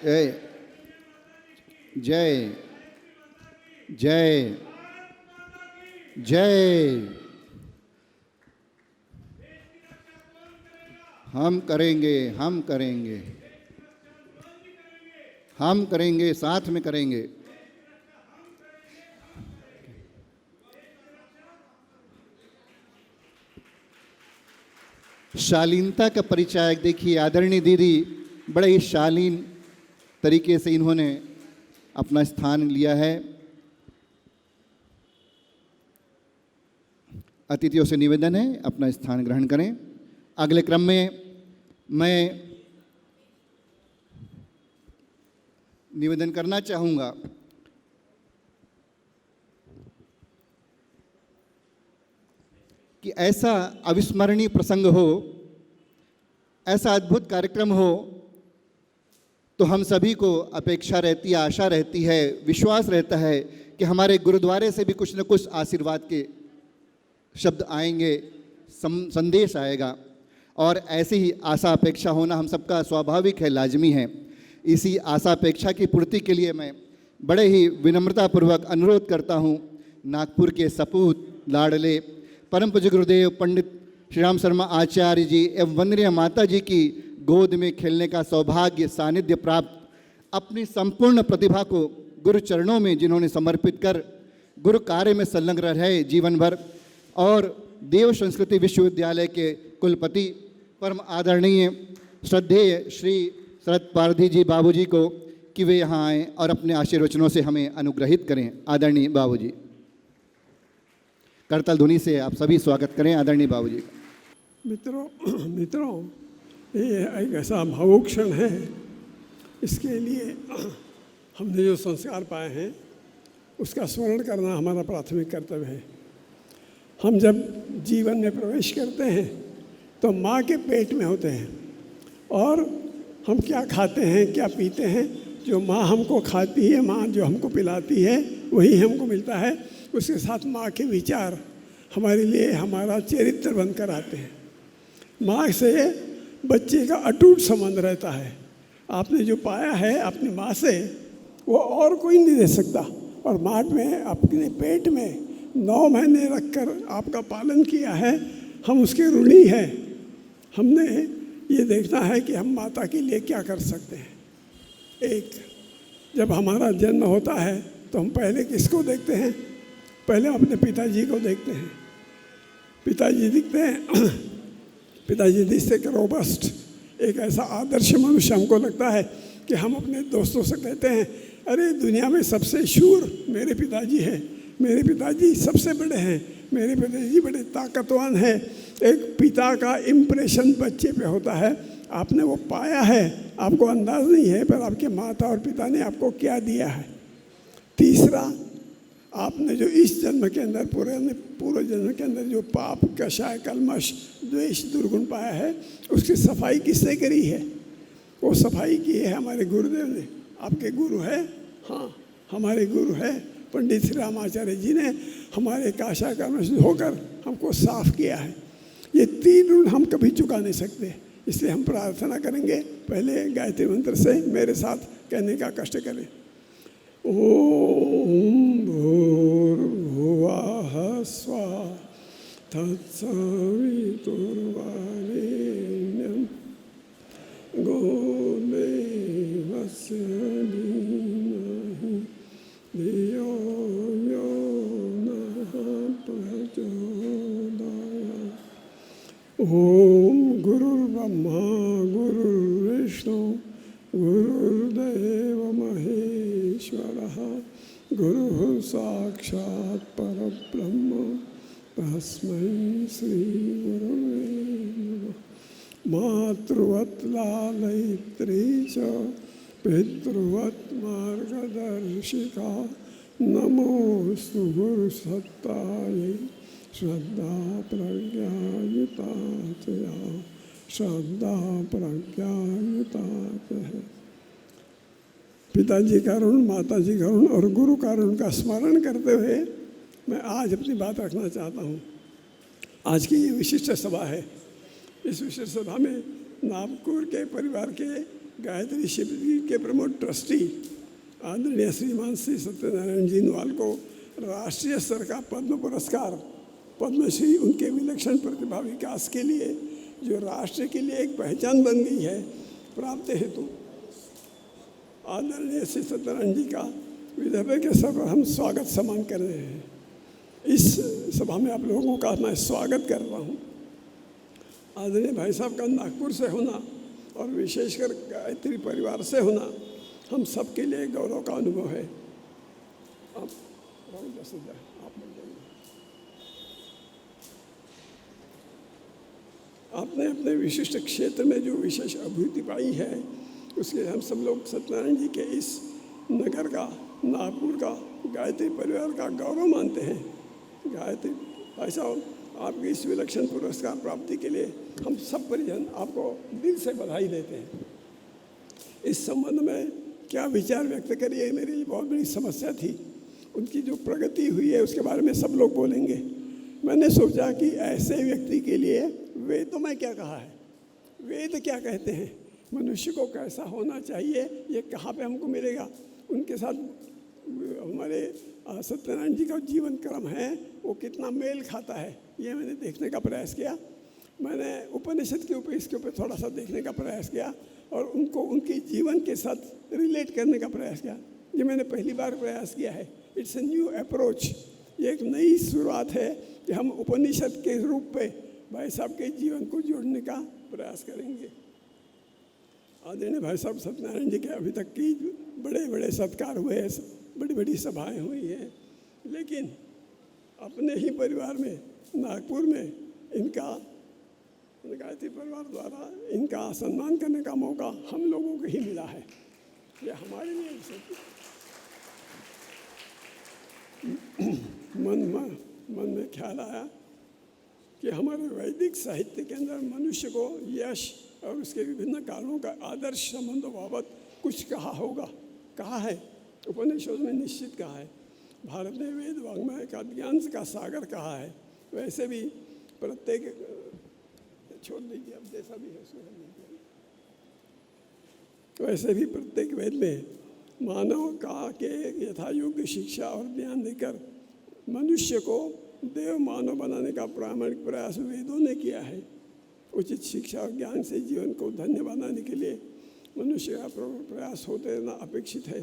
जय जय जय जय। हम करेंगे, हम करेंगे, हम करेंगे, साथ में करेंगे। शालीनता का परिचय देखिए, आदरणीय दीदी बड़े ही शालीन तरीके से इन्होंने अपना स्थान लिया है। अतिथियों से निवेदन है अपना स्थान ग्रहण करें। अगले क्रम में मैं निवेदन करना चाहूँगा कि ऐसा अविस्मरणीय प्रसंग हो, ऐसा अद्भुत कार्यक्रम हो तो हम सभी को अपेक्षा रहती है, आशा रहती है, विश्वास रहता है कि हमारे गुरुद्वारे से भी कुछ न कुछ आशीर्वाद के शब्द आएंगे, संदेश आएगा। और ऐसी ही आशा अपेक्षा होना हम सबका स्वाभाविक है, लाजमी है। इसी आशा अपेक्षा की पूर्ति के लिए मैं बड़े ही विनम्रतापूर्वक अनुरोध करता हूँ नागपुर के सपूत लाडले परम पूज्य गुरुदेव पंडित श्री राम शर्मा आचार्य जी एवं वंदनीय माता जी की गोद में खेलने का सौभाग्य सानिध्य प्राप्त, अपनी संपूर्ण प्रतिभा को गुरु चरणों में जिन्होंने समर्पित कर गुरु कार्य में संलग्न रहे जीवन भर, और देव संस्कृति विश्वविद्यालय के कुलपति परम आदरणीय श्रद्धेय श्री शरद पारधी जी बाबूजी को कि वे यहाँ आएँ और अपने आशीर्वचनों से हमें अनुग्रहित करें। आदरणीय बाबूजी, करताल ध्वनि से आप सभी स्वागत करें आदरणीय बाबूजी का। मित्रों, ये एक ऐसा भावुक क्षण है, इसके लिए हमने जो संस्कार पाए हैं उसका स्मरण करना हमारा प्राथमिक कर्तव्य है। हम जब जीवन में प्रवेश करते हैं तो माँ के पेट में होते हैं, और हम क्या खाते हैं, क्या पीते हैं, जो माँ हमको खाती है, माँ जो हमको पिलाती है, वही हमको मिलता है। उसके साथ माँ के विचार हमारे लिए हमारा चरित्र बनकर आते हैं। माँ से बच्चे का अटूट संबंध रहता है। आपने जो पाया है अपनी माँ से वो और कोई नहीं दे सकता। और माँ में अपने पेट में 9 महीने रखकर आपका पालन किया है, हम उसके ऋणी हैं। हमने ये देखना है कि हम माता के लिए क्या कर सकते हैं। एक, जब हमारा जन्म होता है तो हम पहले किसको देखते हैं? पहले अपने पिताजी को देखते हैं। पिताजी दिखते हैं, पिताजी दिखते कि रोबस्ट, एक ऐसा आदर्श मनुष्य हमको लगता है कि हम अपने दोस्तों से कहते हैं, अरे दुनिया में सबसे शूर मेरे पिताजी हैं, मेरे पिताजी सबसे बड़े हैं, मेरे पिताजी बड़े ताकतवान हैं। एक पिता का इम्प्रेशन बच्चे पे होता है। आपने वो पाया है, आपको अंदाज नहीं है, पर आपके माता और पिता ने आपको क्या दिया है। तीसरा, आपने जो इस जन्म के अंदर पूरे जन्म के अंदर जो पाप, कषाय, कलमश, द्वेष, दुर्गुण पाया है, उसकी सफाई किसने करी है? वो सफाई की है हमारे गुरुदेव ने। आपके गुरु है? हाँ, हमारे गुरु है पंडित श्री रामाचार्य जी ने हमारे कषाय कलमश होकर हमको साफ किया है। ये 3 ऋण हम कभी चुका नहीं सकते। इसलिए हम प्रार्थना करेंगे, पहले गायत्री मंत्र से मेरे साथ कहने का कष्ट करें। ओम भूर्भुवः स्वः तत्सवितुर्वरेण्यं गोदेवस्य धीमहि धियो यो नः प्रचोदयात्। ओम गुरुर्ब्रह्मा गुरुर्विष्णु गुरुर्देव महेश्वरः गुरुः साक्षात् परब्रह्म तस्मै श्री गुरुवे नमः। मातृवत् लालयित्री च पितृवत् मार्गदर्शिका नमोस्तु गुरुसत्तायै श्रद्धा प्रज्ञायुता च या श्रद्धा प्रज्ञायुता च है। पिताजी का ऋण, माता जी का ऋण और गुरु का ऋण का स्मरण करते हुए मैं आज अपनी बात रखना चाहता हूँ। आज की ये विशिष्ट सभा है। इस विशिष्ट सभा में नागपुर के परिवार के गायत्री शिविर के प्रमुख ट्रस्टी आदरणीय श्रीमान श्री सत्यनारायण जी नवाल को राष्ट्रीय स्तर का पद्म पुरस्कार पद्मश्री उनके विलक्षण प्रतिभा विकास के लिए, जो राष्ट्र के लिए एक पहचान बन गई है, प्राप्त हेतु आदरणीय श्री सत्यनारायण जी का विदर्भ के स्तर पर हम स्वागत सम्मान कर रहे हैं। इस सभा में आप लोगों का मैं स्वागत कर रहा हूँ। आदरणीय भाई साहब का नागपुर से होना और विशेषकर गायत्री परिवार से होना हम सबके लिए गौरव का अनुभव है। आप आपने अपने विशिष्ट क्षेत्र में जो विशेष अभिवृद्धि पाई है, उसके लिए हम सब लोग सत्यनारायण जी के इस नगर का, नागपुर का, गायत्री परिवार का गौरव मानते हैं। गायत्री भाई साहब, आपकी इस विलक्षण पुरस्कार प्राप्ति के लिए हम सब परिजन आपको दिल से बधाई देते हैं। इस संबंध में क्या विचार व्यक्त करिए, मेरे लिए बहुत बड़ी समस्या थी। उनकी जो प्रगति हुई है उसके बारे में सब लोग बोलेंगे। मैंने सोचा कि ऐसे व्यक्ति के लिए वेदों में क्या कहा है, वेद क्या कहते हैं, मनुष्य को कैसा होना चाहिए, ये कहाँ पे हमको मिलेगा। उनके साथ हमारे सत्यनारायण जी का जीवन क्रम है, वो कितना मेल खाता है, ये मैंने देखने का प्रयास किया। मैंने उपनिषद के ऊपर, इसके ऊपर थोड़ा सा देखने का प्रयास किया और उनको उनके जीवन के साथ रिलेट करने का प्रयास किया। ये मैंने पहली बार प्रयास किया है। It's a new approach. ये एक नई शुरुआत है कि हम उपनिषद के रूप में भाई साहब के जीवन को जोड़ने का प्रयास करेंगे। आदरणीय भाई साहब सत्यनारायण जी के अभी तक की बड़े बड़े सत्कार हुए हैं, बड़ी बड़ी सभाएं हुई हैं, लेकिन अपने ही परिवार में नागपुर में इनका गायत्री परिवार द्वारा इनका सम्मान करने का मौका हम लोगों को ही मिला है। ये हमारे लिए मन में ख्याल आया कि हमारे वैदिक साहित्य के अंदर मनुष्य को यश और उसके विभिन्न कारणों का आदर्श संबंधों बाबत कुछ कहा होगा, कहा है, उपनिषद में निश्चित कहा है। भारत ने वेद वाङ्मय का ज्ञान का सागर कहा है। वैसे भी प्रत्येक, छोड़ दीजिए अब जैसा भी है सो है, वैसे भी प्रत्येक वेद में मानव का के यथा योग्य शिक्षा और ज्ञान देकर मनुष्य को देव मानव बनाने का प्रामाणिक प्रयास वेदों ने किया है। उचित शिक्षा और ज्ञान से जीवन को धन्य बनाने के लिए मनुष्य का प्रयास होते रहना अपेक्षित है।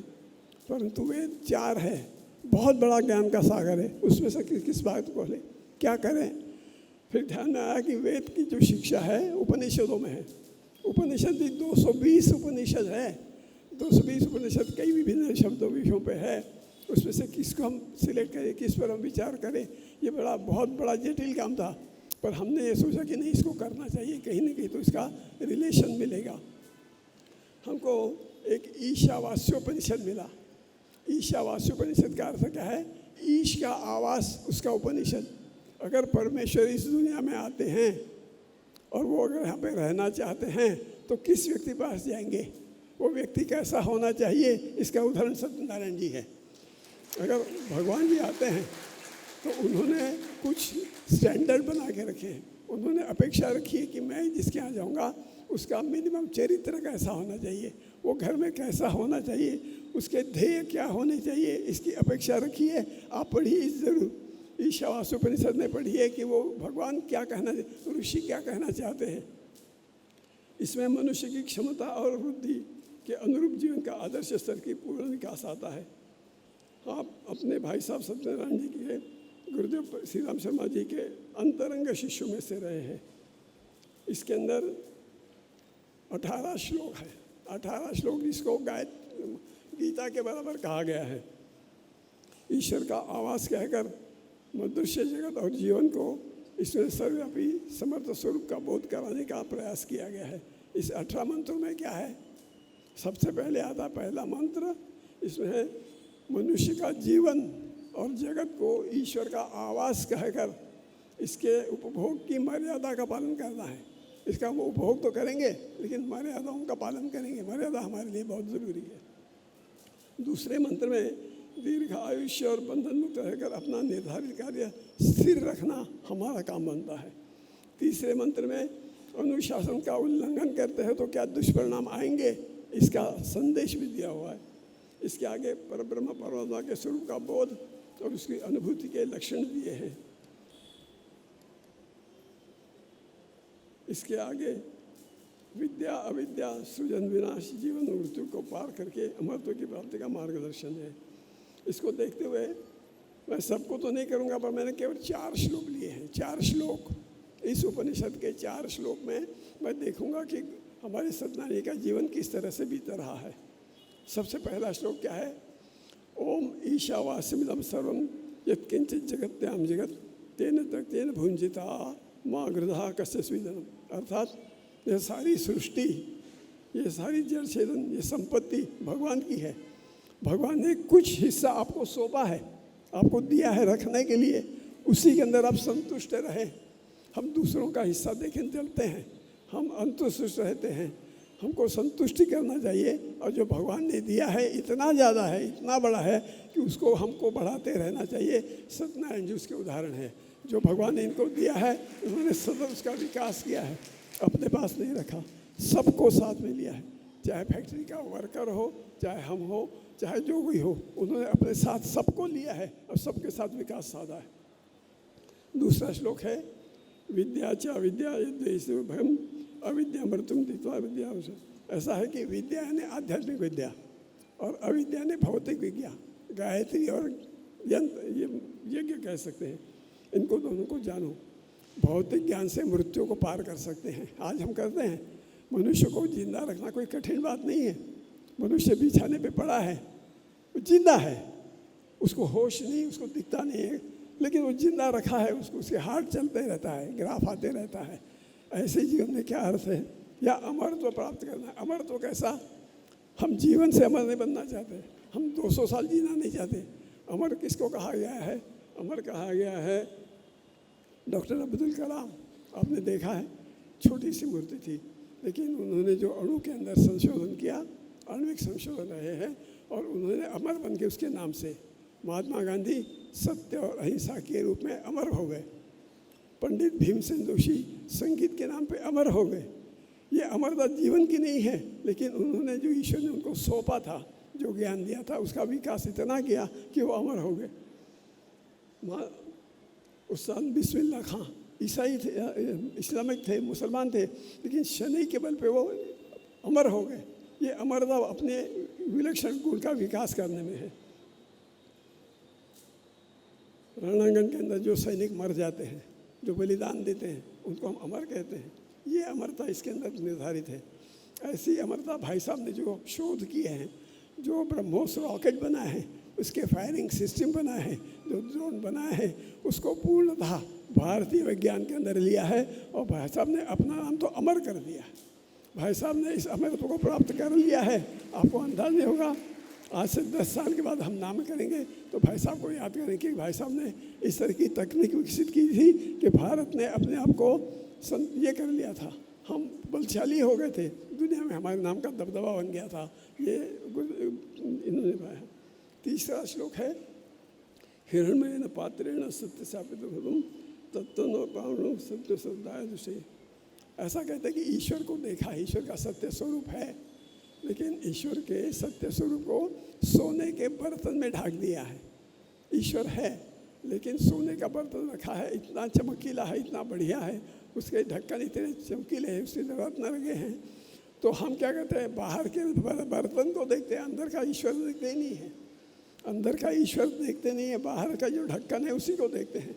परंतु वेद 4 है, बहुत बड़ा ज्ञान का सागर है, उसमें से किस बात को ले क्या करें। फिर ध्यान में आया कि वेद की जो शिक्षा है उपनिषदों में है। उपनिषद 220 उपनिषद है, 220 उपनिषद कई विभिन्न शब्दों विषयों पे है। उसमें से किसको हम सिलेक्ट करें, किस पर हम विचार करें, ये बहुत बड़ा जटिल काम था। पर हमने ये सोचा कि नहीं, इसको करना चाहिए, कहीं ना कहीं तो इसका रिलेशन मिलेगा। हमको एक ईशावास्योपनिषद मिला। ईशावास्योपनिषद का अर्थ क्या है, ईश का आवास, उसका उपनिषद। अगर परमेश्वर इस दुनिया में आते हैं और वो अगर यहाँ पे रहना चाहते हैं तो किस व्यक्ति के पास जाएंगे, वो व्यक्ति कैसा होना चाहिए, इसका उदाहरण सत्यनारायण जी है। अगर भगवान जी आते हैं तो उन्होंने कुछ स्टैंडर्ड बना के रखे हैं। उन्होंने अपेक्षा रखी है कि मैं जिसके यहाँ जाऊँगा उसका मिनिमम चरित्र कैसा होना चाहिए, वो घर में कैसा होना चाहिए, उसके ध्येय क्या होने चाहिए, इसकी अपेक्षा रखी है। आप पढ़िए ज़रूर, ईशावास्योपनिषद में पढ़िए कि वो भगवान क्या कहना, ऋषि क्या कहना चाहते हैं। इसमें मनुष्य की क्षमता और वृद्धि के अनुरूप जीवन का आदर्श स्तर की पूर्ण विकास आता है। आप अपने भाई साहब सत्यनारायण जी के गुरुदेव श्री राम शर्मा जी के अंतरंग शिष्यों में से रहे हैं। इसके अंदर 18 श्लोक है, 18 श्लोक जिसको गीता के बराबर कहा गया है। ईश्वर का आवास कहकर मनुष्य जगत और जीवन को इसमें सर्वव्यापी समर्थ स्वरूप का बोध कराने का प्रयास किया गया है। इस 18 मंत्रों में क्या है, सबसे पहले आता पहला मंत्र, इसमें है मनुष्य का जीवन और जगत को ईश्वर का आवास कहकर इसके उपभोग की मर्यादा का पालन करना है। इसका वो उपभोग तो करेंगे लेकिन मर्यादाओं का पालन करेंगे। मर्यादा हमारे लिए बहुत ज़रूरी है। दूसरे मंत्र में दीर्घ आयुष्य और बंधन मुक्त रहकर अपना निर्धारित कार्य स्थिर रखना हमारा काम बनता है। तीसरे मंत्र में अनुशासन का उल्लंघन करते हैं तो क्या दुष्परिणाम आएंगे, इसका संदेश भी दिया हुआ है। इसके आगे परब्रह्म परमात्मा के स्वरूप का बोध और उसकी अनुभूति के लक्षण दिए हैं। इसके आगे विद्या अविद्या सृजन विनाश जीवन और मृत्यु को पार करके अमरत्व की प्राप्ति का मार्गदर्शन है। इसको देखते हुए मैं सबको तो नहीं करूँगा, पर मैंने केवल 4 श्लोक लिए हैं। 4 श्लोक इस उपनिषद के 4 श्लोक में मैं देखूंगा कि हमारे सत्यनारायण का जीवन किस तरह से बीत रहा है। सबसे पहला श्लोक क्या है? ओम ईशावास्यमिदं सर्वं यत्किंचित् जगत्याम जगत तेन भुंजिता माँ गृधा कस्य स्वीदनम। अर्थात यह सारी सृष्टि, ये सारी जड़ चेतन, ये संपत्ति भगवान की है। भगवान ने कुछ हिस्सा आपको सौंपा है, आपको दिया है रखने के लिए, उसी के अंदर आप संतुष्ट रहें। हम दूसरों का हिस्सा देखें चलते हैं, हम अंतुष्ट रहते हैं। हमको संतुष्टि करना चाहिए, और जो भगवान ने दिया है इतना ज़्यादा है, इतना बड़ा है कि उसको हमको बढ़ाते रहना चाहिए। सत्यनारायण जी उसके उदाहरण है। जो भगवान ने इनको दिया है, उन्होंने सतत उसका विकास किया है, अपने पास नहीं रखा, सबको साथ में लिया है। चाहे फैक्ट्री का वर्कर हो, चाहे हम हो, चाहे जो भी हो, उन्होंने अपने साथ सबको लिया है और सबके साथ विकास साधा है। दूसरा श्लोक है विद्या च अविद्या भयम अविद्या मृत्युम तीत्वा विद्या। ऐसा है कि विद्या यानी आध्यात्मिक विद्या और अविद्या ने भौतिक विद्या, गायत्री और यंत्र, यज्ञ कह सकते हैं। इनको दोनों को जानो। भौतिक ज्ञान से मृत्यु को पार कर सकते हैं। आज हम करते हैं। मनुष्य को जिंदा रखना कोई कठिन बात नहीं है। मनुष्य बिछाने पे पड़ा है, वो जिंदा है, उसको होश नहीं, उसको दिखता नहीं है, लेकिन वो जिंदा रखा है, उसको उसके हार्ट चलते रहता है, ग्राफ आते रहता है। ऐसे जीवन में क्या अर्थ है? या अमरत्व प्राप्त करना है। अमरत्व कैसा? हम जीवन से अमर नहीं बनना चाहते, हम 200 साल जीना नहीं चाहते। अमर किसको कहा गया है? अमर कहा गया है डॉक्टर अब्दुल कलाम। आपने देखा है, छोटी सी मूर्ति थी, लेकिन उन्होंने जो अणु के अंदर संशोधन किया, आणविक संशोधन रहे हैं, और उन्होंने अमर बन के उसके नाम से। महात्मा गांधी सत्य और अहिंसा के रूप में अमर हो गए। पंडित भीमसेन जोशी संगीत के नाम पे अमर हो गए। ये अमरता जीवन की नहीं है, लेकिन उन्होंने जो ईश्वर ने उनको सौंपा था, जो ज्ञान दिया था, उसका विकास इतना किया कि वो अमर हो गए। उस्ताद बिस्मिल्लाह खां ईसाई थे, इस्लामिक थे, मुसलमान थे, लेकिन शनि के बल पे वो अमर हो गए। ये अमरता अपने विलक्षण गुण का विकास करने में है। रणांगन के अंदर जो सैनिक मर जाते हैं, जो बलिदान देते हैं, उनको हम अमर कहते हैं। ये अमरता इसके अंदर निर्धारित है। ऐसी अमरता भाई साहब ने जो शोध किए हैं, जो ब्रह्मोस रॉकेट बनाए हैं, उसके फायरिंग सिस्टम बनाए हैं, जो ड्रोन बनाए हैं, उसको पूर्णतः भारतीय विज्ञान के अंदर लिया है, और भाई साहब ने अपना नाम तो अमर कर दिया है। भाई साहब ने इस अमरत्व को प्राप्त कर लिया है। आपको अंदाज नहीं होगा, आज से 10 साल के बाद हम नाम करेंगे तो भाई साहब को याद करें कि भाई साहब ने इस तरह की तकनीक विकसित की थी कि भारत ने अपने आप को ये कर लिया था। हम बलशाली हो गए थे, दुनिया में हमारे नाम का दबदबा बन गया था। ये इन्होंने पाया। तीसरा श्लोक है हिरण्मयेन पात्रेण सत्य स्थापित भवम तत्व पावनो सत्य श्रद्धाय दुषे। ऐसा कहते हैं कि ईश्वर को देखा, ईश्वर का सत्य स्वरूप है, लेकिन ईश्वर के सत्य स्वरूप को सोने के बर्तन में ढक दिया है। ईश्वर है, लेकिन सोने का बर्तन रखा है, इतना चमकीला है, इतना बढ़िया है, उसके ढक्कन इतने चमकीले हैं, उसके रत्न लगे हैं। तो हम क्या कहते हैं, बाहर के बर्तन को देखते हैं, अंदर का ईश्वर देखते ही नहीं है। अंदर का ईश्वर देखते नहीं है, बाहर का जो ढक्कन है उसी को देखते हैं।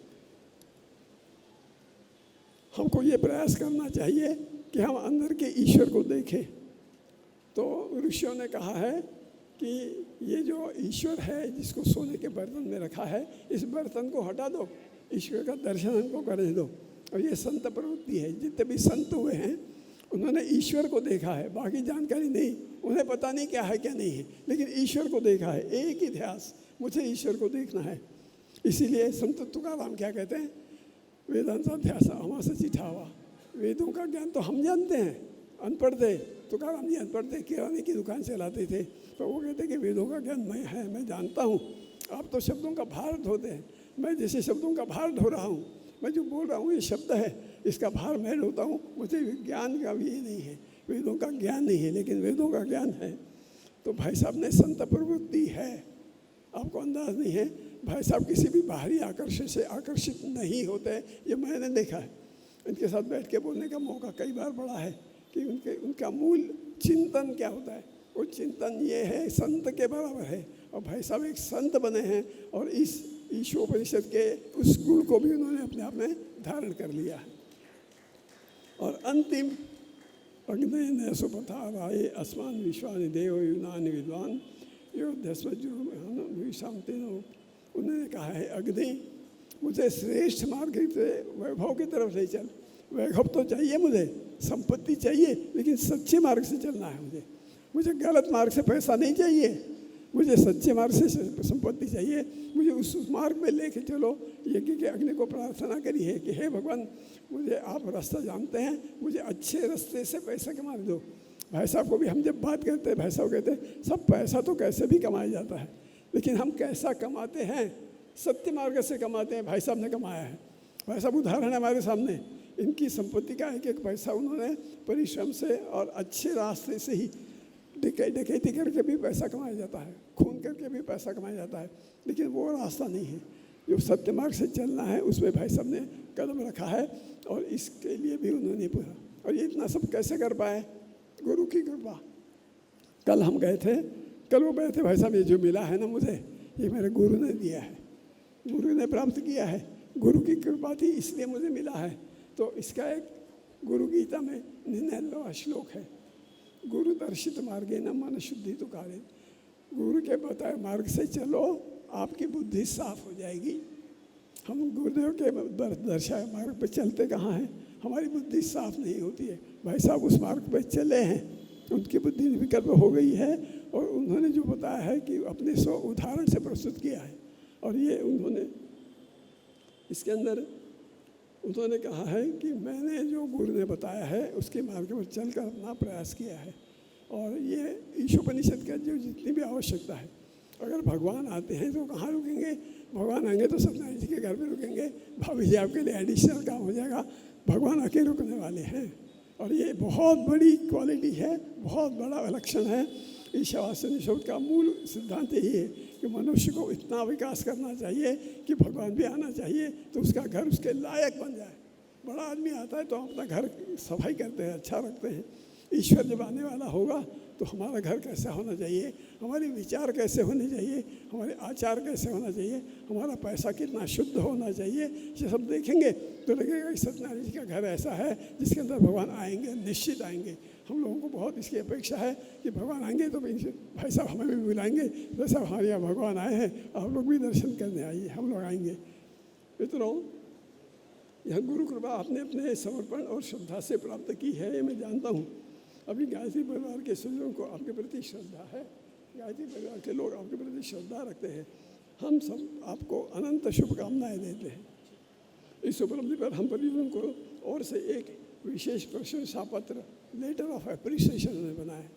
हमको ये प्रयास करना चाहिए कि हम अंदर के ईश्वर को देखें। तो ऋषियों ने कहा है कि ये जो ईश्वर है, जिसको सोने के बर्तन में रखा है, इस बर्तन को हटा दो, ईश्वर का दर्शन हमको करने दो। और ये संत प्रवृत्ति है। जितने भी संत हुए हैं, उन्होंने ईश्वर को देखा है, बाकी जानकारी नहीं, उन्हें पता नहीं क्या है क्या नहीं है, लेकिन ईश्वर को देखा है। एक ही ध्यास, मुझे ईश्वर को देखना है। इसीलिए संत तुकाराम क्या कहते हैं, वेदांता ध्यास हमारा चिठावा। वेदों का ज्ञान तो हम जानते हैं, अनपढ़ थे। तुकाराम जी अनपढ़ थे, किराने की दुकान चलाते थे, तो वो कहते कि वेदों का ज्ञान मैं जानता हूँ। आप तो शब्दों का भार ढोते हैं, मैं जैसे शब्दों का भार ढो रहा हूँ। मैं जो बोल रहा हूँ ये शब्द है, इसका भार मैं ढोता हूँ। मुझे ज्ञान का भी ये नहीं है वेदों का ज्ञान नहीं है, लेकिन वेदों का ज्ञान है। तो भाई साहब ने संत प्रवृत्ति है, आपको अंदाज नहीं है। भाई साहब किसी भी बाहरी आकर्षण से आकर्षित नहीं होते, ये मैंने देखा है। इनके साथ बैठ के बोलने का मौका कई बार पड़ा है कि उनका मूल चिंतन क्या होता है। वो चिंतन ये है, संत के बराबर है। और भाई साहब एक संत बने हैं और इस ईशोपनिषद के उस गुण को भी उन्होंने अपने आप में धारण कर लिया है। और अंतिम अग्नय सुपथा राये अस्मान विश्वानि देव यूनानि विद्वान योद्यस्मजुशांतिनो। उन्होंने कहा है अग्नि मुझे श्रेष्ठ मार्ग से वैभव की तरफ ले चल। वैभव तो चाहिए मुझे, संपत्ति चाहिए, लेकिन सच्चे मार्ग से चलना है मुझे गलत मार्ग से पैसा नहीं चाहिए, मुझे सच्चे मार्ग से संपत्ति चाहिए। मुझे उस मार्ग में लेके चलो। यज्ञ के अग्नि को प्रार्थना करी है कि हे भगवान, मुझे आप रास्ता जानते हैं, मुझे अच्छे रास्ते से पैसा कमा दो। भाई साहब को भी हम जब बात करते हैं, भाई साहब कहते हैं सब पैसा तो कैसे भी कमाया जाता है, लेकिन हम कैसा कमाते हैं, सत्य मार्ग से कमाते हैं। भाई साहब ने कमाया है। भाई साहब उदाहरण है हमारे सामने। इनकी संपत्ति का एक पैसा उन्होंने परिश्रम से और अच्छे रास्ते से ही, डकैती करके भी पैसा कमाया जाता है, खून करके भी पैसा कमाया जाता है, लेकिन वो रास्ता नहीं है जो सत्य मार्ग से चलना है। उसमें भाई साहब ने कदम रखा है और इसके लिए भी उन्होंने पूरा। और ये इतना सब कैसे कर पाए? गुरु की कृपा। कल हम गए थे, कल वो गए थे, भाई साहब ये जो मिला है ना मुझे, ये मेरे गुरु ने दिया है, गुरु ने प्राप्त किया है, गुरु की कृपा थी इसलिए मुझे मिला है। तो इसका एक गुरु गीता में 99वां श्लोक है, गुरु दर्शित मार्गे न मन शुद्धि तो कार्य। गुरु के बताए मार्ग से चलो, आपकी बुद्धि साफ हो जाएगी। हम गुरुदेव के दर्शाए मार्ग पर चलते कहाँ हैं? हमारी बुद्धि साफ नहीं होती है। भाई साहब उस मार्ग पर चले हैं, उनकी बुद्धि विकल्प हो गई है और उन्होंने जो बताया है कि अपने स्व उदाहरण से प्रस्तुत किया है। और ये उन्होंने इसके अंदर उन्होंने कहा है कि मैंने जो गुरु ने बताया है उसके मार्ग पर चलकर अपना प्रयास किया है। और ये ईशोपनिषद का जो जितनी भी आवश्यकता है, अगर भगवान आते हैं तो कहाँ रुकेंगे? भगवान आएंगे तो सत्यनारायण जी के घर में रुकेंगे। भाभी जी आपके लिए एडिशनल काम हो जाएगा, भगवान आके रुकने वाले हैं। और ये बहुत बड़ी क्वालिटी है, बहुत बड़ा लक्षण है। ईशावास्यनिषद का मूल सिद्धांत यही है कि मनुष्य को इतना विकास करना चाहिए कि भगवान भी आना चाहिए तो उसका घर उसके लायक बन जाए। बड़ा आदमी आता है तो हम अपना घर सफाई करते हैं, अच्छा रखते हैं। ईश्वर जब आने वाला होगा तो हमारा घर कैसा होना चाहिए, हमारे विचार कैसे होने चाहिए, हमारे आचार कैसे होना चाहिए, हमारा पैसा कितना शुद्ध होना चाहिए, ये सब देखेंगे तो लगेगा कि सत्यनारायण जी का घर ऐसा है जिसके अंदर भगवान आएंगे, निश्चित आएंगे। हम लोगों को बहुत इसकी अपेक्षा है कि भगवान आएंगे तो भाई साहब हमें भी बुलाएंगे, जैसा हमारे यहाँ भगवान आए हैं आप लोग भी दर्शन करने आइए, हम लोग आएंगे। मित्रों, यह गुरु कृपा आपने अपने समर्पण और श्रद्धा से प्राप्त की है, ये मैं जानता हूँ। अभी गायत्री परिवार के सदस्यों को आपके प्रति श्रद्धा है, गायत्री परिवार के लोग आपके प्रति श्रद्धा रखते हैं। हम सब आपको अनंत शुभकामनाएं देते हैं। इस उपलब्धि पर हम परिजनों को और से एक विशेष प्रशंसा पत्र, लेटर ऑफ एप्रिसिएशन में बनाया।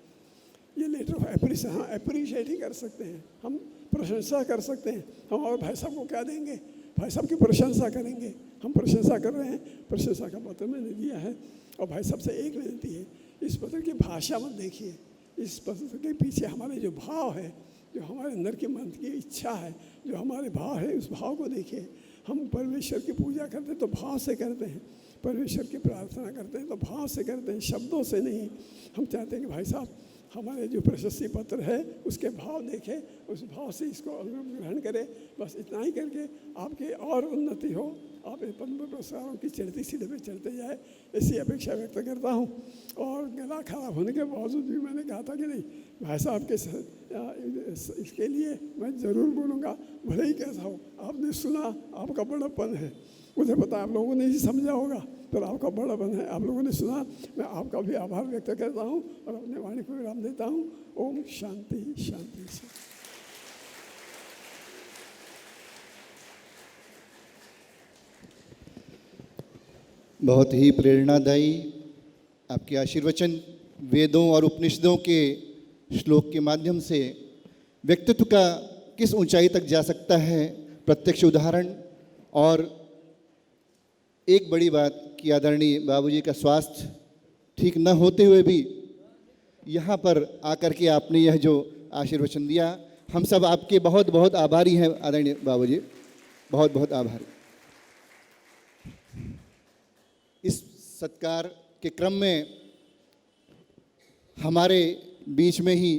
ये लेटर ऑफ एप्रिसिएशन हम एप्रिशिएट ही कर सकते हैं, हम प्रशंसा कर सकते हैं। हम और भाई साहब को क्या देंगे? भाई साहब की प्रशंसा करेंगे। हम प्रशंसा कर रहे हैं, प्रशंसा का पत्र मैंने दिया है। और भाई साहब से एक विनती है, इस पत्र की भाषा मत देखिए, इस पत्र के पीछे हमारे जो भाव है, जो हमारे अंदर के मन की इच्छा है, जो हमारे भाव है, उस भाव को देखिए। हम परमेश्वर की पूजा करते हैं तो भाव से करते हैं, परमेश्वर की प्रार्थना करते हैं तो भाव से करते हैं, शब्दों से नहीं। हम चाहते हैं कि भाई साहब हमारे जो प्रशस्ति पत्र है उसके भाव देखें, उस भाव से इसको ग्रहण करें। बस इतना ही करके आपकी और उन्नति हो, आप पद्म पुरस्कारों की चढ़ती सीढ़ी पे चलते जाए, ऐसी अपेक्षा व्यक्त करता हूँ। और गला खराब होने के बावजूद भी मैंने कहा था कि नहीं भाई साहब के इसके लिए मैं ज़रूर बोलूँगा, भले ही कैसा हो। आपने सुना, आपका बड़ापन है, मुझे पता है आप लोगों ने ही समझा होगा, पर आपका बड़ापन है, आप लोगों ने सुना। मैं आपका भी आभार व्यक्त करता हूँ और अपने वाणी को विराम देता हूँ। ओम शांति शांति से। बहुत ही प्रेरणादायी आपके आशीर्वचन वेदों और उपनिषदों के श्लोक के माध्यम से व्यक्तित्व का किस ऊंचाई तक जा सकता है, प्रत्यक्ष उदाहरण। और एक बड़ी बात कि आदरणीय बाबूजी का स्वास्थ्य ठीक न होते हुए भी यहाँ पर आकर के आपने यह जो आशीर्वचन दिया, हम सब आपके बहुत बहुत आभारी हैं आदरणीय बाबूजी, बहुत बहुत आभारी। इस सत्कार के क्रम में हमारे बीच में ही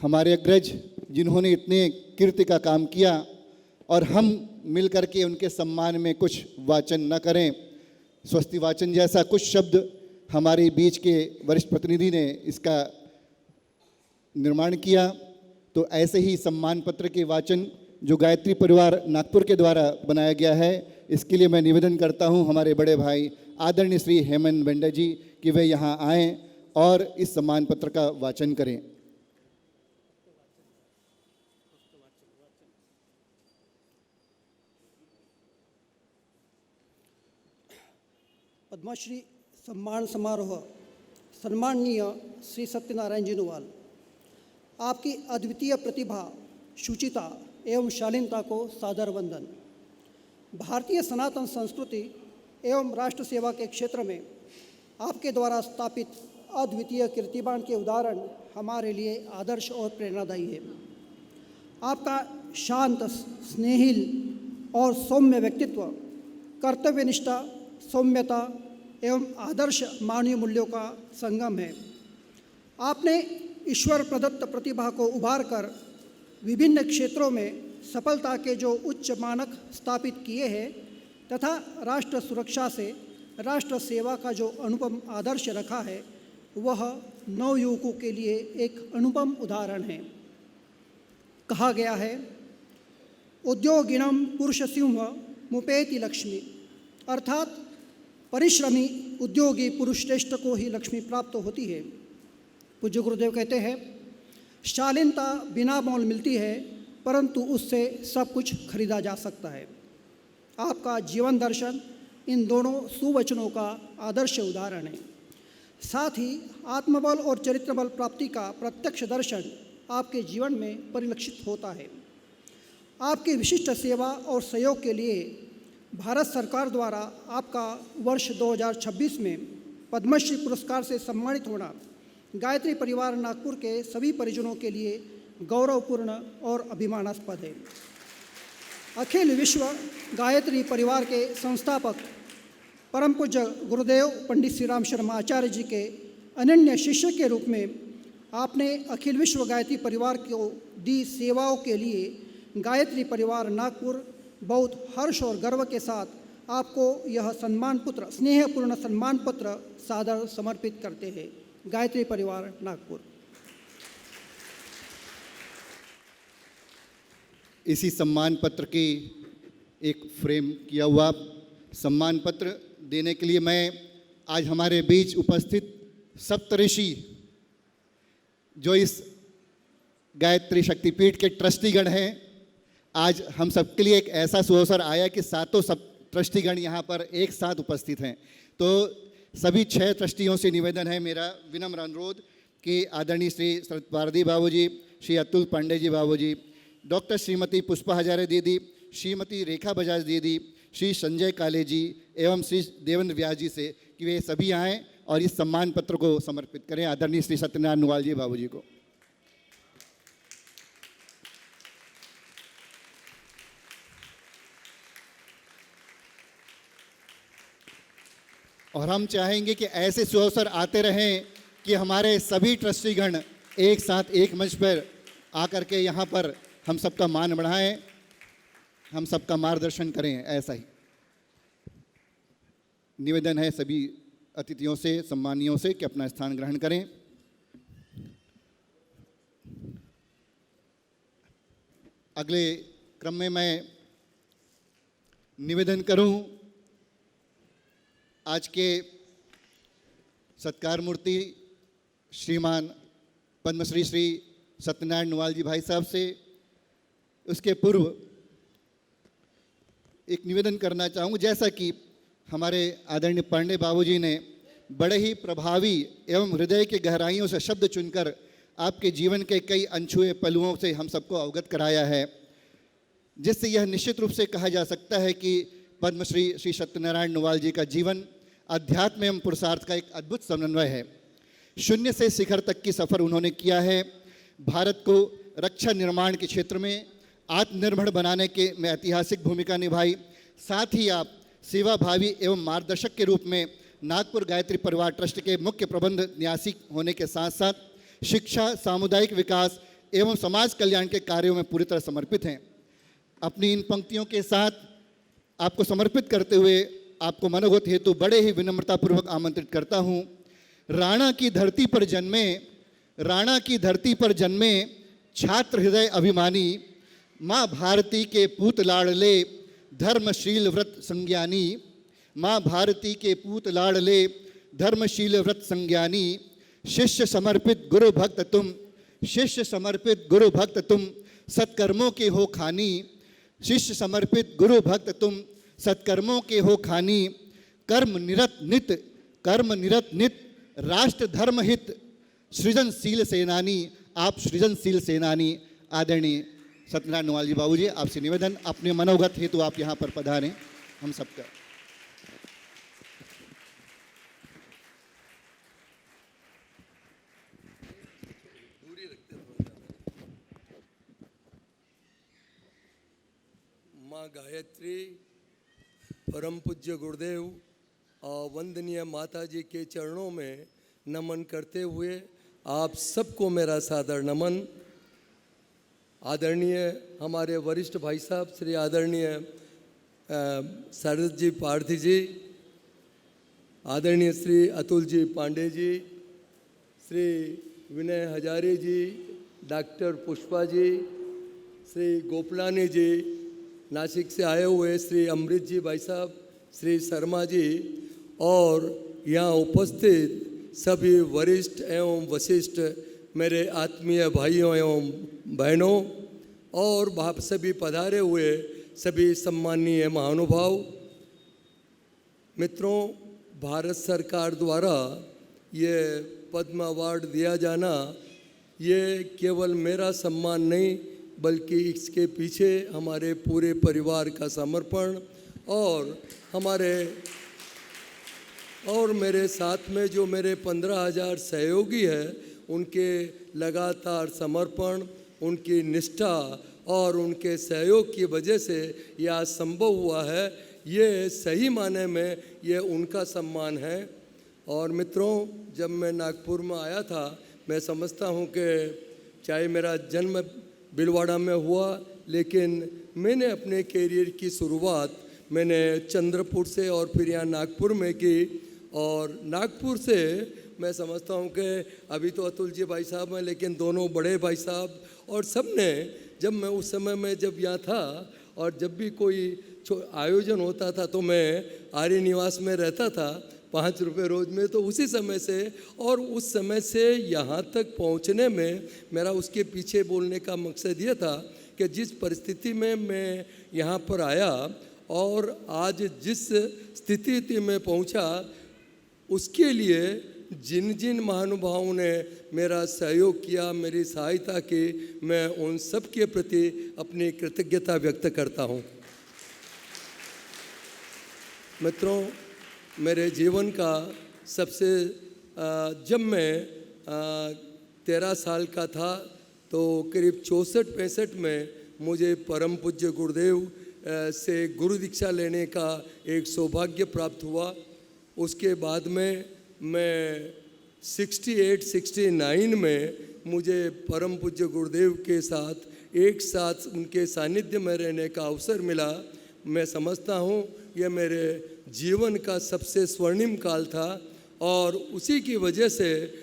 हमारे अग्रज जिन्होंने इतने कीर्ति का काम किया और हम मिलकर के उनके सम्मान में कुछ वाचन न करें, स्वस्ति वाचन जैसा कुछ शब्द हमारे बीच के वरिष्ठ प्रतिनिधि ने इसका निर्माण किया, तो ऐसे ही सम्मान पत्र के वाचन जो गायत्री परिवार नागपुर के द्वारा बनाया गया है, इसके लिए मैं निवेदन करता हूं हमारे बड़े भाई आदरणीय श्री हेमंत बेंडा जी कि वे यहाँ आएँ और इस सम्मान पत्र का वाचन करें। पद्मश्री सम्मान समारोह सम्माननीय श्री सत्यनारायण जी नुवाल, आपकी अद्वितीय प्रतिभा, शुचिता एवं शालीनता को सादर वंदन। भारतीय सनातन संस्कृति एवं राष्ट्र सेवा के क्षेत्र में आपके द्वारा स्थापित अद्वितीय कीर्तिमान के उदाहरण हमारे लिए आदर्श और प्रेरणादायी है। आपका शांत, स्नेहिल और सौम्य व्यक्तित्व, कर्तव्यनिष्ठा, सौम्यता एवं आदर्श मानवीय मूल्यों का संगम है। आपने ईश्वर प्रदत्त प्रतिभा को उभार कर विभिन्न क्षेत्रों में सफलता के जो उच्च मानक स्थापित किए हैं तथा राष्ट्र सुरक्षा से राष्ट्र सेवा का जो अनुपम आदर्श रखा है, वह नवयुवकों के लिए एक अनुपम उदाहरण है। कहा गया है, उद्योगिनम पुरुष सिंह मुपेति लक्ष्मी, अर्थात परिश्रमी उद्योगी पुरुष श्रेष्ठ को ही लक्ष्मी प्राप्त होती है। पूज्य गुरुदेव कहते हैं, शालीनता बिना मोल मिलती है, परंतु उससे सब कुछ खरीदा जा सकता है। आपका जीवन दर्शन इन दोनों सुवचनों का आदर्श उदाहरण है। साथ ही आत्मबल और चरित्र बल प्राप्ति का प्रत्यक्ष दर्शन आपके जीवन में परिलक्षित होता है। आपकी विशिष्ट सेवा और सहयोग के लिए भारत सरकार द्वारा आपका वर्ष 2026 में पद्मश्री पुरस्कार से सम्मानित होना गायत्री परिवार नागपुर के सभी परिजनों के लिए गौरवपूर्ण और अभिमानास्पद है। अखिल विश्व गायत्री परिवार के संस्थापक परम पूज्य गुरुदेव पंडित श्री राम शर्मा आचार्य जी के अनन्य शिष्य के रूप में आपने अखिल विश्व गायत्री परिवार को दी सेवाओं के लिए गायत्री परिवार नागपुर बहुत हर्ष और गर्व के साथ आपको यह सम्मान पत्र, स्नेहपूर्ण सम्मान पत्र सादर समर्पित करते हैं। गायत्री परिवार नागपुर। इसी सम्मान पत्र की एक फ्रेम किया हुआ सम्मान पत्र देने के लिए मैं आज हमारे बीच उपस्थित सप्तऋषि जो इस गायत्री शक्तिपीठ के ट्रस्टीगण हैं, आज हम सबके लिए एक ऐसा सुअवसर आया कि सातों सब ट्रस्टीगण यहाँ पर एक साथ उपस्थित हैं। तो सभी 6 ट्रस्टियों से निवेदन है मेरा विनम्र अनुरोध कि आदरणीय श्री शरद पारदी बाबूजी, श्री अतुल पांडे जी बाबूजी, डॉक्टर श्रीमती पुष्पा हजारे दीदी, श्रीमती रेखा बजाज दीदी, श्री संजय काले जी एवं श्री देवेंद्र व्यास जी से कि वे सभी आएँ और इस सम्मान पत्र को समर्पित करें आदरणीय श्री सत्यनारायण नुवाल जी बाबूजी को। और हम चाहेंगे कि ऐसे सुअवसर आते रहें कि हमारे सभी ट्रस्टीगण एक साथ एक मंच पर आकर के यहाँ पर हम सबका मान बढ़ाएं, हम सबका मार्गदर्शन करें। ऐसा ही निवेदन है सभी अतिथियों से, सम्मानियों से कि अपना स्थान ग्रहण करें। अगले क्रम में मैं निवेदन करूं आज के सत्कार मूर्ति श्रीमान पद्मश्री श्री सत्यनारायण नुवाल जी भाई साहब से। उसके पूर्व एक निवेदन करना चाहूँगा, जैसा कि हमारे आदरणीय पांडे बाबूजी ने बड़े ही प्रभावी एवं हृदय के गहराइयों से शब्द चुनकर आपके जीवन के कई अनछुए पहलुओं से हम सबको अवगत कराया है, जिससे यह निश्चित रूप से कहा जा सकता है कि पद्मश्री श्री सत्यनारायण नुवाल जी का जीवन अध्यात्म एवं पुरुषार्थ का एक अद्भुत समन्वय है। शून्य से शिखर तक की सफ़र उन्होंने किया है। भारत को रक्षा निर्माण के क्षेत्र में आत्मनिर्भर बनाने के में ऐतिहासिक भूमिका निभाई। साथ ही आप सेवाभावी एवं मार्गदर्शक के रूप में नागपुर गायत्री परिवार ट्रस्ट के मुख्य प्रबंध न्यासी होने के साथ साथ शिक्षा, सामुदायिक विकास एवं समाज कल्याण के कार्यों में पूरी तरह समर्पित हैं। अपनी इन पंक्तियों के साथ आपको समर्पित करते हुए आपको मनोगत हेतु बड़े ही विनम्रतापूर्वक आमंत्रित करता हूँ। राणा की धरती पर जन्मे छात्र हृदय अभिमानी, माँ भारती के पूत लाडले धर्मशील व्रत संज्ञानी। माँ भारती के पूत लाडले धर्मशील व्रत संज्ञानी। शिष्य समर्पित गुरु भक्त तुम, शिष्य समर्पित गुरु भक्त तुम सत्कर्मों के हो खानी। शिष्य समर्पित गुरु भक्त तुम सत्कर्मों के हो खानी। कर्म निरत नित राष्ट्र धर्म हित सृजनशील सेनानी। आप सृजनशील सेनानी। आदरणीय सत्यनारायण नोवाल जी बाबू जी, आपसे निवेदन, अपने मनोगत हेतु आप यहाँ पर पधारें हम सबका। माँ गायत्री, परम पूज्य गुरुदेव और वंदनीय माता जी के चरणों में नमन करते हुए आप सबको मेरा सादर नमन। आदरणीय हमारे वरिष्ठ भाई साहब श्री आदरणीय शरद जी पार्थी जी, आदरणीय श्री अतुल जी पांडे जी, श्री विनय हजारे जी, डॉक्टर पुष्पा जी, श्री गोपलानी जी, नासिक से आए हुए श्री अमृत जी भाई साहब, श्री शर्मा जी और यहाँ उपस्थित सभी वरिष्ठ एवं वशिष्ठ मेरे आत्मीय भाइयों एवं बहनों और सभी पधारे हुए सभी सम्माननीय महानुभाव मित्रों, भारत सरकार द्वारा ये पद्म अवार्ड दिया जाना ये केवल मेरा सम्मान नहीं बल्कि इसके पीछे हमारे पूरे परिवार का समर्पण और मेरे साथ में जो मेरे 15,000 सहयोगी हैं उनके लगातार समर्पण, उनकी निष्ठा और उनके सहयोग की वजह से यह संभव हुआ है। ये सही माने में ये उनका सम्मान है। और मित्रों, जब मैं नागपुर में आया था, मैं समझता हूँ कि चाहे मेरा जन्म भिलवाड़ा में हुआ, लेकिन मैंने अपने कैरियर की शुरुआत मैंने चंद्रपुर से और फिर यहाँ नागपुर में की। और नागपुर से मैं समझता हूँ कि अभी तो अतुल जी भाई साहब हैं, लेकिन दोनों बड़े भाई साहब और सब ने, जब मैं उस समय में जब यहाँ था और जब भी कोई आयोजन होता था तो मैं आर्य निवास में रहता था 5 रुपये रोज में। तो उसी समय से और उस समय से यहाँ तक पहुँचने में मेरा उसके पीछे बोलने का मकसद ये था कि जिस परिस्थिति में मैं यहाँ पर आया और आज जिस स्थिति में पहुँचा, उसके लिए जिन जिन महानुभावों ने मेरा सहयोग किया, मेरी सहायता की, मैं उन सब के प्रति अपनी कृतज्ञता व्यक्त करता हूँ। मित्रों, मेरे जीवन का सबसे जब मैं 13 साल का था तो करीब 64-65 में मुझे परम पूज्य गुरुदेव से गुरु दीक्षा लेने का एक सौभाग्य प्राप्त हुआ। उसके बाद में मैं 68-69 में मुझे परम पूज्य गुरुदेव के साथ एक साथ उनके सानिध्य में रहने का अवसर मिला। मैं समझता हूँ यह मेरे जीवन का सबसे स्वर्णिम काल था और उसी की वजह से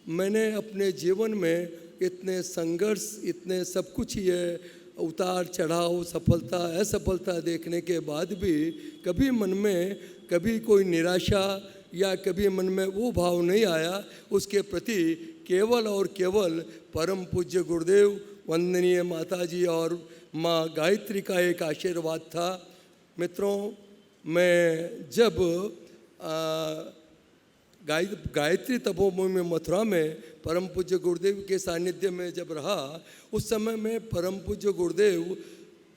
मैंने अपने जीवन में इतने संघर्ष, इतने सब कुछ ये उतार चढ़ाव, सफलता असफलता देखने के बाद भी कभी मन में कभी कोई निराशा या कभी मन में वो भाव नहीं आया। उसके प्रति केवल और केवल परम पूज्य गुरुदेव, वंदनीय माता जी और माँ गायत्री का एक आशीर्वाद था। मित्रों, मैं जब गायत्री तपोभूमि में मथुरा में परम पूज्य गुरुदेव के सानिध्य में जब रहा, उस समय में परम पूज्य गुरुदेव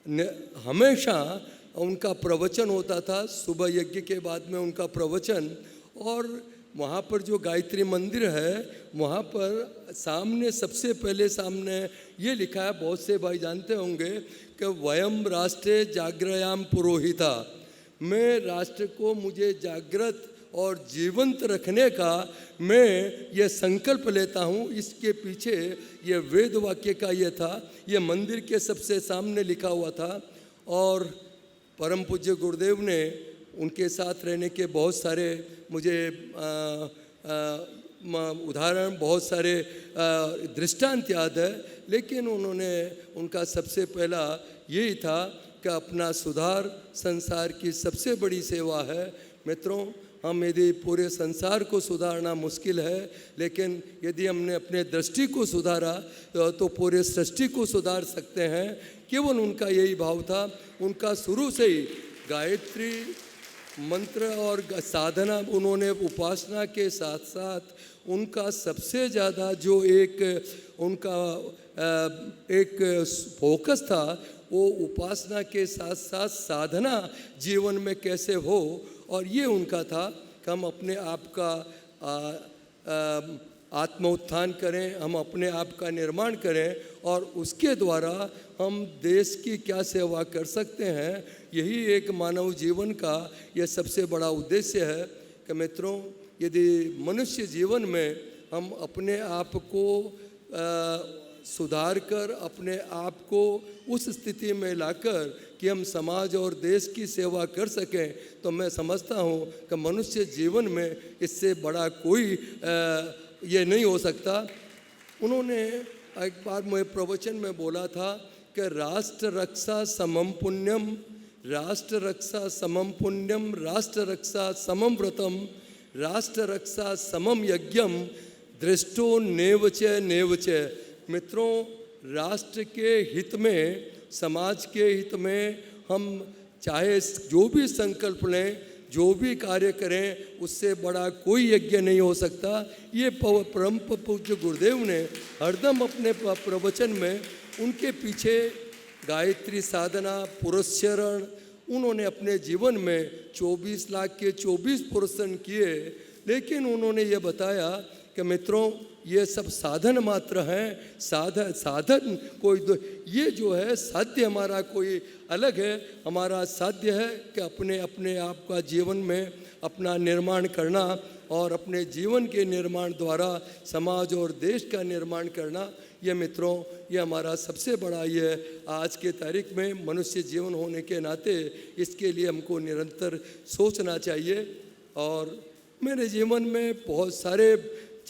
ने हमेशा उनका प्रवचन होता था, सुबह यज्ञ के बाद में उनका प्रवचन, और वहाँ पर जो गायत्री मंदिर है वहाँ पर सामने सबसे पहले सामने ये लिखा है, बहुत से भाई जानते होंगे कि वयम राष्ट्रे जागृयाम पुरोहिता, मैं राष्ट्र को मुझे जागृत और जीवंत रखने का मैं ये संकल्प लेता हूँ। इसके पीछे ये वेद वाक्य का ये था, ये मंदिर के सबसे सामने लिखा हुआ था। और परम पूज्य गुरुदेव ने उनके साथ रहने के बहुत सारे मुझे उदाहरण, बहुत सारे दृष्टांत याद है, लेकिन उनका सबसे पहला यही था कि अपना सुधार संसार की सबसे बड़ी सेवा है। मित्रों, हम यदि पूरे संसार को सुधारना मुश्किल है, लेकिन यदि हमने अपने दृष्टि को सुधारा तो पूरे सृष्टि को सुधार सकते हैं। केवल उनका यही भाव था। उनका शुरू से ही गायत्री मंत्र और साधना, उन्होंने उपासना के साथ साथ उनका सबसे ज़्यादा जो उनका एक फोकस था वो उपासना के साथ साथ साधना जीवन में कैसे हो। और ये उनका था कि हम अपने आप का आत्म उत्थान करें, हम अपने आप का निर्माण करें और उसके द्वारा हम देश की क्या सेवा कर सकते हैं। यही एक मानव जीवन का यह सबसे बड़ा उद्देश्य है कि मित्रों, यदि मनुष्य जीवन में हम अपने आप को सुधार कर, अपने आप को उस स्थिति में लाकर कि हम समाज और देश की सेवा कर सकें, तो मैं समझता हूँ कि मनुष्य जीवन में इससे बड़ा कोई ये नहीं हो सकता। उन्होंने एक बार मैं प्रवचन में बोला था कि राष्ट्र रक्षा समम पुण्यम, राष्ट्र रक्षा समम पुण्यम, राष्ट्र रक्षा समम व्रतम, राष्ट्र रक्षा समम यज्ञम, दृष्टो नेवच नेवच। मित्रों, राष्ट्र के हित में, समाज के हित में हम चाहे जो भी संकल्प लें, जो भी कार्य करें, उससे बड़ा कोई यज्ञ नहीं हो सकता। ये परम पूज्य गुरुदेव ने हरदम अपने प्रवचन में उनके पीछे गायत्री साधना, पुरस्चरण, उन्होंने अपने जीवन में 24 लाख के 24 पुरस्चरण किए। लेकिन उन्होंने ये बताया कि मित्रों, ये सब साधन मात्र हैं। साधन कोई ये जो है साध्य हमारा कोई अलग है। हमारा साध्य है कि अपने आप का जीवन में अपना निर्माण करना और अपने जीवन के निर्माण द्वारा समाज और देश का निर्माण करना। ये मित्रों, ये हमारा सबसे बड़ा ये आज के तारीख में मनुष्य जीवन होने के नाते इसके लिए हमको निरंतर सोचना चाहिए। और मेरे जीवन में बहुत सारे,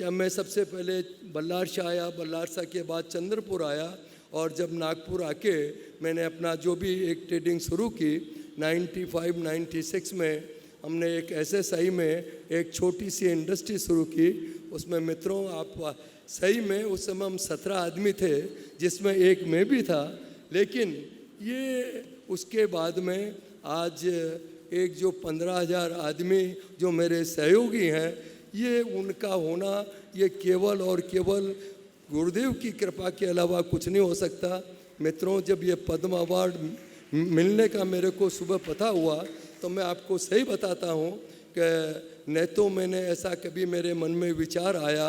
मैं सबसे पहले बल्लार शाह आया, बल्लार शाह के बाद चंद्रपुर आया, और जब नागपुर आके मैंने अपना जो भी एक ट्रेडिंग शुरू की 95-96 में, हमने एक SSI में एक छोटी सी इंडस्ट्री शुरू की। उसमें मित्रों, आप सही में उस समय हम 17 आदमी थे, जिसमें एक मैं भी था। लेकिन ये उसके बाद में आज एक जो 15,000 आदमी जो मेरे सहयोगी हैं, ये उनका होना ये केवल और केवल गुरुदेव की कृपा के अलावा कुछ नहीं हो सकता। मित्रों, जब ये पद्म अवार्ड मिलने का मेरे को सुबह पता हुआ, तो मैं आपको सही बताता हूँ कि न तो मैंने ऐसा कभी मेरे मन में विचार आया,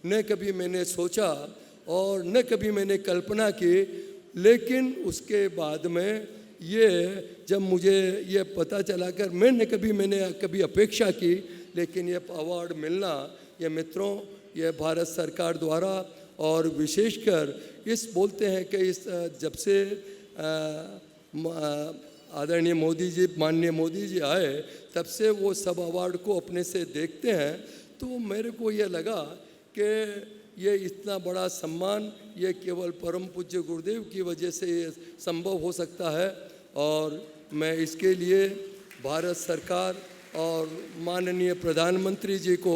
न कभी मैंने सोचा और न कभी मैंने कल्पना की। लेकिन उसके बाद में ये जब मुझे ये पता चला कर मैंने कभी अपेक्षा की, लेकिन ये अवार्ड मिलना, ये मित्रों, ये भारत सरकार द्वारा और विशेषकर इस बोलते हैं कि इस जब से आदरणीय मोदी जी, माननीय मोदी जी आए, तब से वो सब अवार्ड को अपने से देखते हैं। तो मेरे को ये लगा कि ये इतना बड़ा सम्मान ये केवल परम पूज्य गुरुदेव की वजह से ये संभव हो सकता है। और मैं इसके लिए भारत सरकार और माननीय प्रधानमंत्री जी को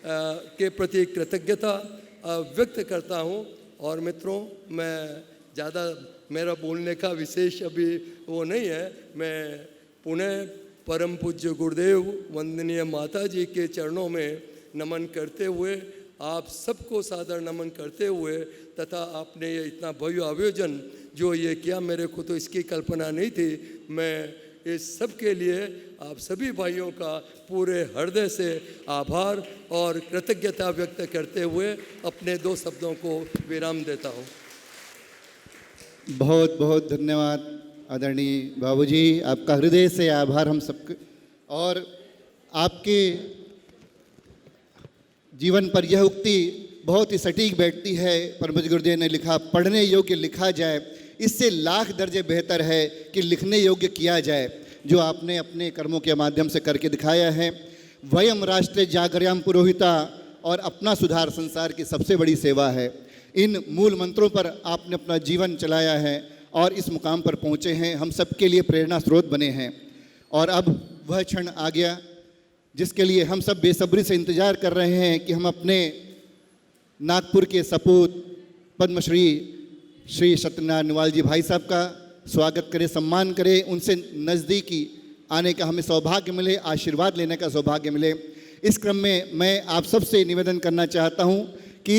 के प्रति कृतज्ञता व्यक्त करता हूँ। और मित्रों, मैं ज़्यादा, मेरा बोलने का विशेष अभी वो नहीं है। मैं पुनः परम पूज्य गुरुदेव वंदनीय माता जी के चरणों में नमन करते हुए, आप सबको सादर नमन करते हुए, तथा आपने ये इतना भव्य आयोजन जो ये किया, मेरे को तो इसकी कल्पना नहीं थी। मैं इस सब के लिए आप सभी भाइयों का पूरे हृदय से आभार और कृतज्ञता व्यक्त करते हुए अपने 2 शब्दों को विराम देता हूँ। बहुत बहुत धन्यवाद आदरणीय बाबूजी, आपका हृदय से आभार हम सबके। और आपके जीवन पर यह उक्ति बहुत ही सटीक बैठती है। परम पूज्य गुरुदेव ने लिखा, पढ़ने योग्य लिखा जाए, इससे लाख दर्जे बेहतर है कि लिखने योग्य किया जाए, जो आपने अपने कर्मों के माध्यम से करके दिखाया है। वयम राष्ट्र जागर्याम पुरोहिता और अपना सुधार संसार की सबसे बड़ी सेवा है। इन मूल मंत्रों पर आपने अपना जीवन चलाया है और इस मुकाम पर पहुँचे हैं, हम सबके लिए प्रेरणा स्रोत बने हैं। और अब वह क्षण आ गया जिसके लिए हम सब बेसब्री से इंतज़ार कर रहे हैं कि हम अपने नागपुर के सपूत पद्मश्री श्री सत्यनारायण निवाल जी भाई साहब का स्वागत करें, सम्मान करें, उनसे नज़दीकी आने का हमें सौभाग्य मिले, आशीर्वाद लेने का सौभाग्य मिले। इस क्रम में मैं आप सबसे निवेदन करना चाहता हूं कि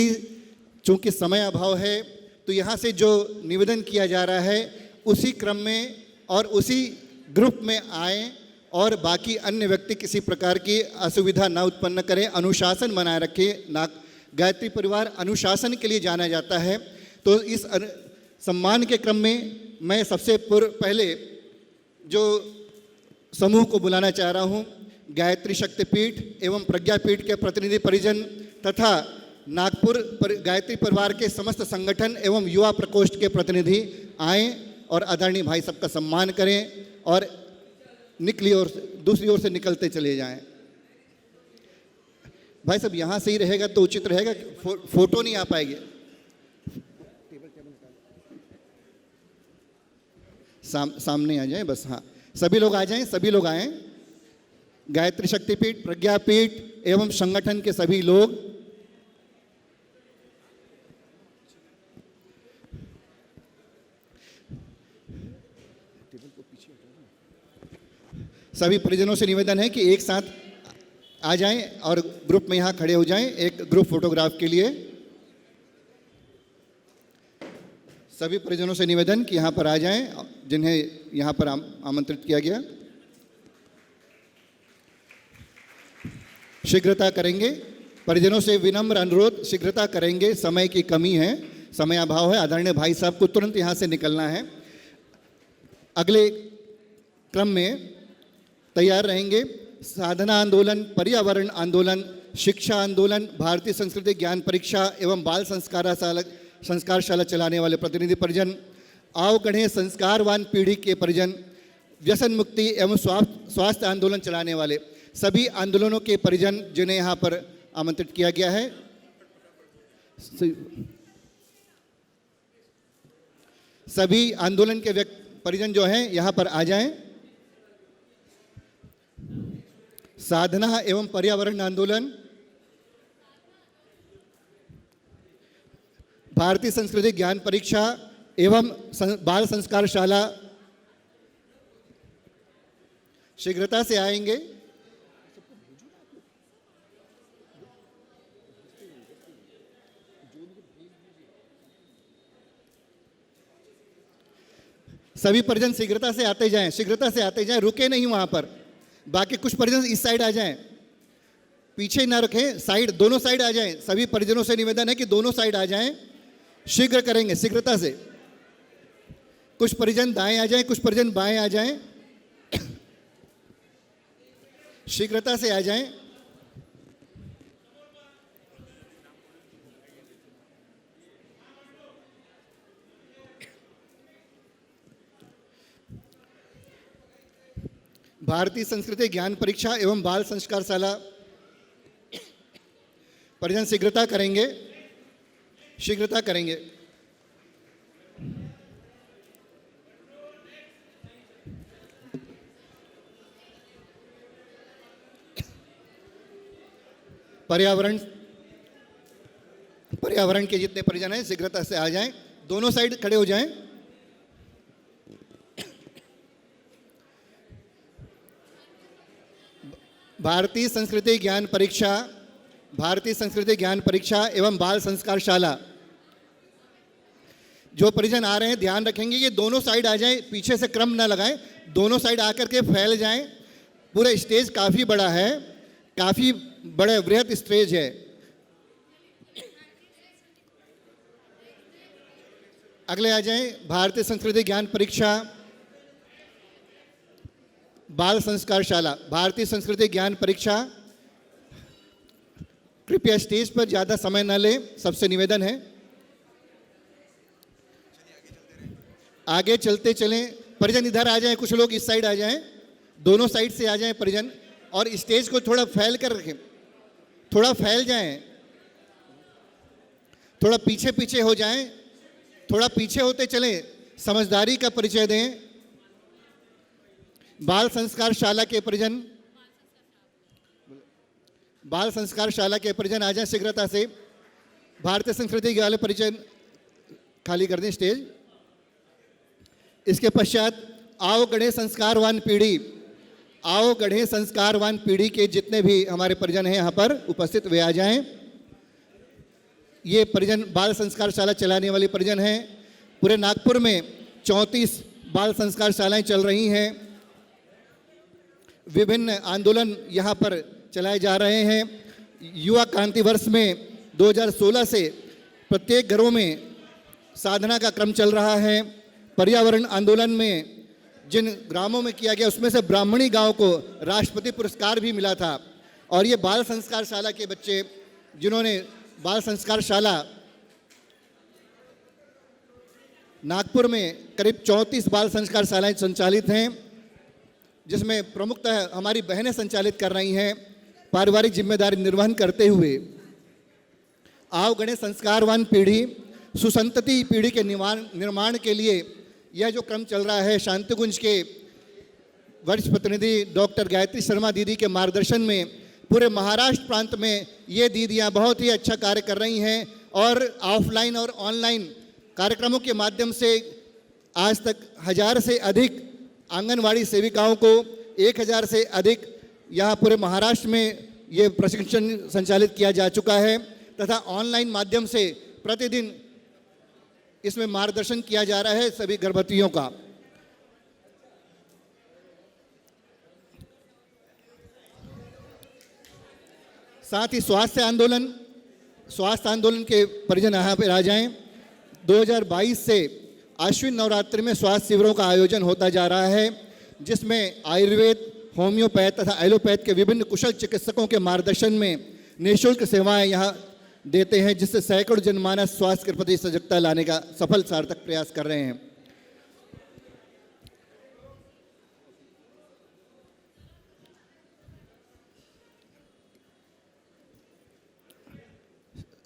चूँकि समय अभाव है तो यहाँ से जो निवेदन किया जा रहा है उसी क्रम में और उसी ग्रुप में आएँ और बाकी अन्य व्यक्ति किसी प्रकार की असुविधा न उत्पन्न करें, अनुशासन बनाए रखें। गायत्री परिवार अनुशासन के लिए जाना जाता है। तो इस सम्मान के क्रम में मैं सबसे पहले जो समूह को बुलाना चाह रहा हूँ, गायत्री शक्तिपीठ एवं प्रज्ञापीठ के प्रतिनिधि परिजन तथा नागपुर गायत्री परिवार के समस्त संगठन एवं युवा प्रकोष्ठ के प्रतिनिधि आएँ और आदरणीय भाई सबका सम्मान करें और निकली और दूसरी ओर से निकलते चले जाएं। भाई साहब यहाँ से ही रहेगा तो उचित रहेगा, फोटो नहीं आ पाएगी। सामने आ जाएं बस। हाँ, सभी लोग आ जाएं, सभी लोग आएं। गायत्री शक्तिपीठ, प्रज्ञापीठ एवं संगठन के सभी लोग। सभी परिजनों से निवेदन है कि एक साथ आ जाएं और ग्रुप में यहाँ खड़े हो जाएं एक ग्रुप फोटोग्राफ के लिए। सभी परिजनों से निवेदन कि यहाँ पर आ जाएं जिन्हें यहाँ पर आमंत्रित किया गया। शीघ्रता करेंगे, परिजनों से विनम्र अनुरोध, शीघ्रता करेंगे, समय की कमी है, समय अभाव है। आदरणीय भाई साहब को तुरंत यहाँ से निकलना है। अगले क्रम में तैयार रहेंगे साधना आंदोलन, पर्यावरण आंदोलन, शिक्षा आंदोलन, भारतीय संस्कृति ज्ञान परीक्षा एवं बाल संस्कारशाला चलाने वाले प्रतिनिधि परिजन, आओ गढ़े संस्कारवान पीढ़ी के परिजन, व्यसन मुक्ति एवं स्वास्थ्य आंदोलन चलाने वाले सभी आंदोलनों के परिजन जिन्हें यहाँ पर आमंत्रित किया गया है। सभी आंदोलन के परिजन जो हैं यहाँ पर आ जाएं। साधना एवं पर्यावरण आंदोलन, भारतीय संस्कृति ज्ञान परीक्षा एवं बाल संस्कारशाला शीघ्रता से आएंगे। सभी परिजन शीघ्रता से आते जाएं, शीघ्रता से आते जाएं, रुके नहीं वहां पर। बाकी कुछ परिजन इस साइड आ जाएं, पीछे ना रखें, साइड, दोनों साइड आ जाएं। सभी परिजनों से निवेदन है कि दोनों साइड आ जाएं, शीघ्र करेंगे, शीघ्रता से। कुछ परिजन दाएं आ जाएं, कुछ परिजन बाएं आ जाएं, शीघ्रता से आ जाएं। भारतीय संस्कृति ज्ञान परीक्षा एवं बाल संस्कारशाला परिजन शीघ्रता करेंगे, शीघ्रता करेंगे। पर्यावरण के जितने परिजन हैं शीघ्रता से आ जाएं, दोनों साइड खड़े हो जाएं। भारतीय संस्कृति ज्ञान परीक्षा, भारतीय संस्कृति ज्ञान परीक्षा एवं बाल संस्कारशाला जो परिजन आ रहे हैं ध्यान रखेंगे कि दोनों साइड आ जाएं, पीछे से क्रम ना लगाएं, दोनों साइड आकर के फैल जाएं। पूरा स्टेज काफ़ी बड़ा है, काफ़ी बड़ा वृहद स्टेज है। अगले आ जाएं, भारतीय संस्कृति ज्ञान परीक्षा बाल संस्कार शाला। भारतीय संस्कृति ज्ञान परीक्षा, कृपया स्टेज पर ज़्यादा समय न लें, सबसे निवेदन है। आगे चलते चलें, परिजन इधर आ जाएं, कुछ लोग इस साइड आ जाएं, दोनों साइड से आ जाएं परिजन, और स्टेज को थोड़ा फैल कर रखें, थोड़ा फैल जाएं, थोड़ा पीछे पीछे हो जाएं, थोड़ा पीछे होते चलें, समझदारी का परिचय दें। बाल संस्कार शाला के परिजन, बाल संस्कार शाला के परिजन आ जाएं शीघ्रता से। भारतीय संस्कृति वाले परिजन खाली कर दें स्टेज। इसके पश्चात आओ गढ़े संस्कारवान पीढ़ी, आओ गढ़े संस्कारवान पीढ़ी के जितने भी हमारे परिजन हैं यहाँ पर उपस्थित वे आ जाएं। ये परिजन बाल संस्कार शाला चलाने वाले परिजन हैं। पूरे नागपुर में 34 बाल संस्कार शालाएं चल रही हैं। विभिन्न आंदोलन यहाँ पर चलाए जा रहे हैं। युवा क्रांति वर्ष में 2016 से प्रत्येक घरों में साधना का क्रम चल रहा है। पर्यावरण आंदोलन में जिन ग्रामों में किया गया उसमें से ब्राह्मणी गांव को राष्ट्रपति पुरस्कार भी मिला था। और ये बाल संस्कार शाला के बच्चे जिन्होंने बाल संस्कार शाला नागपुर में करीब 34 बाल संस्कार शालाएं संचालित हैं, जिसमें प्रमुखतः हमारी बहनें संचालित कर रही हैं पारिवारिक जिम्मेदारी निर्वहन करते हुए। आओ गणे संस्कारवान पीढ़ी, सुसंतति पीढ़ी के निर्माण के लिए यह जो क्रम चल रहा है, शांतिकुंज के वरिष्ठ प्रतिनिधि डॉक्टर गायत्री शर्मा दीदी के मार्गदर्शन में पूरे महाराष्ट्र प्रांत में ये दीदियाँ बहुत ही अच्छा कार्य कर रही हैं। और ऑफलाइन और ऑनलाइन कार्यक्रमों के माध्यम से आज तक 1000 से अधिक आंगनवाड़ी सेविकाओं को 1000 से अधिक यहाँ पूरे महाराष्ट्र में ये प्रशिक्षण संचालित किया जा चुका है, तथा ऑनलाइन माध्यम से प्रतिदिन इसमें मार्गदर्शन किया जा रहा है सभी गर्भवतियों का। साथ ही स्वास्थ्य आंदोलन के परिजन यहाँ पर आ जाएं। 2022 से आश्विन नवरात्रि में स्वास्थ्य शिविरों का आयोजन होता जा रहा है, जिसमें आयुर्वेद, होम्योपैथ तथा एलोपैथ के विभिन्न कुशल चिकित्सकों के मार्गदर्शन में निःशुल्क सेवाएं यहाँ देते हैं, जिससे सैकड़ों जनमानस स्वास्थ्य के प्रति सजगता लाने का सफल सार्थक प्रयास कर रहे हैं।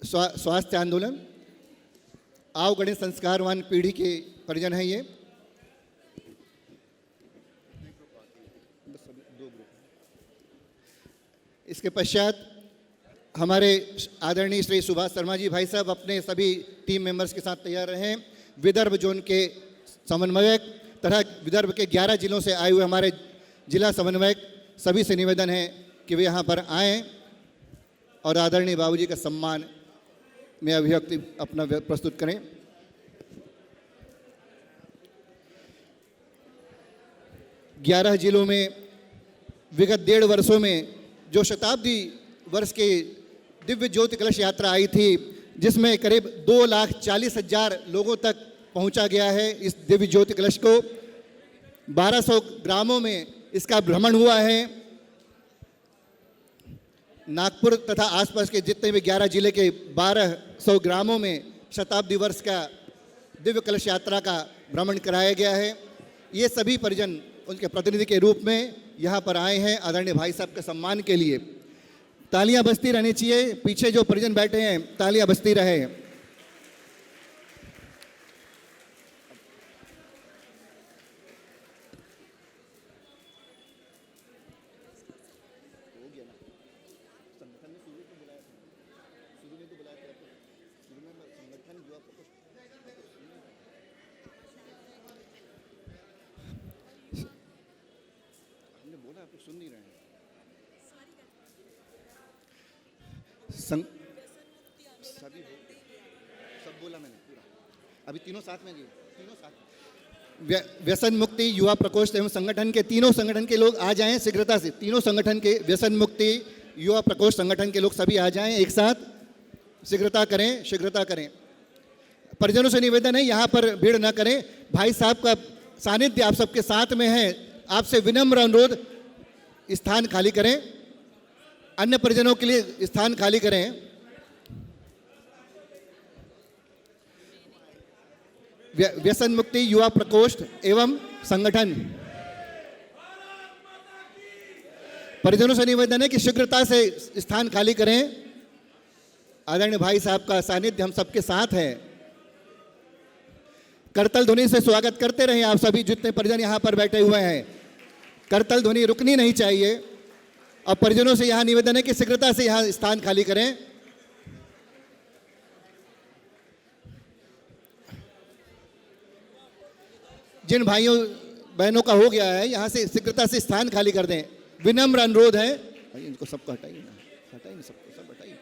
स्वास्थ्य आंदोलन आओ गणेश संस्कारवान पीढ़ी के परिजन हैं ये। इसके पश्चात हमारे आदरणीय श्री सुभाष शर्मा जी भाई साहब अपने सभी टीम मेंबर्स के साथ तैयार रहे। विदर्भ जोन के समन्वयक तथा विदर्भ के 11 जिलों से आए हुए हमारे जिला समन्वयक सभी से निवेदन है कि वे यहाँ पर आएँ और आदरणीय बाबूजी का सम्मान में अभिव्यक्ति अपना प्रस्तुत करें। ग्यारह जिलों में विगत 1.5 वर्षों में जो शताब्दी वर्ष के दिव्य ज्योति कलश यात्रा आई थी, जिसमें करीब 2,40,000 लोगों तक पहुंचा गया है। इस दिव्य ज्योति कलश को 1200 ग्रामों में इसका भ्रमण हुआ है। नागपुर तथा आसपास के जितने भी 11 जिले के 1200 ग्रामों में शताब्दी वर्ष का दिव्य कलश यात्रा का भ्रमण कराया गया है। ये सभी परिजन उनके प्रतिनिधि के रूप में यहाँ पर आए हैं आदरणीय भाई साहब के सम्मान के लिए। तालियां बजती रहनी चाहिए, पीछे जो परिजन बैठे हैं तालियां बजती रहे। सुन नहीं रहे हैं। सभी सब बोला मैंने पूरा। अभी तीनों साथ में जी, तीनों साथ। व्यसन मुक्ति युवा प्रकोष्ठ एवं संगठन के तीनों संगठन के लोग आ जाएं शीघ्रता से। तीनों संगठन के व्यसन मुक्ति युवा प्रकोष्ठ संगठन के लोग सभी आ जाएं एक साथ, शीघ्रता करें, शीघ्रता करें। परिजनों से निवेदन है यहाँ पर भीड़ न करें। भाई साहब का सानिध्य आप सबके साथ में है, आपसे विनम्र अनुरोध स्थान खाली करें, अन्य परिजनों के लिए स्थान खाली करें। व्यसन मुक्ति युवा प्रकोष्ठ एवं संगठन, परिजनों से निवेदन है कि शीघ्रता से स्थान खाली करें। आदरणीय भाई साहब का सानिध्य हम सबके साथ है। करतल ध्वनि से स्वागत करते रहें आप सभी जितने परिजन यहाँ पर बैठे हुए हैं। करतल ध्वनि रुकनी नहीं चाहिए। और परिजनों से यहाँ निवेदन है कि शीघ्रता से यहाँ स्थान खाली करें। जिन भाइयों बहनों का हो गया है यहाँ से शीघ्रता से स्थान खाली कर दें, विनम्र अनुरोध है। इनको सबको हटाइए ना, हटाइए ना सबको, सब हटाइए।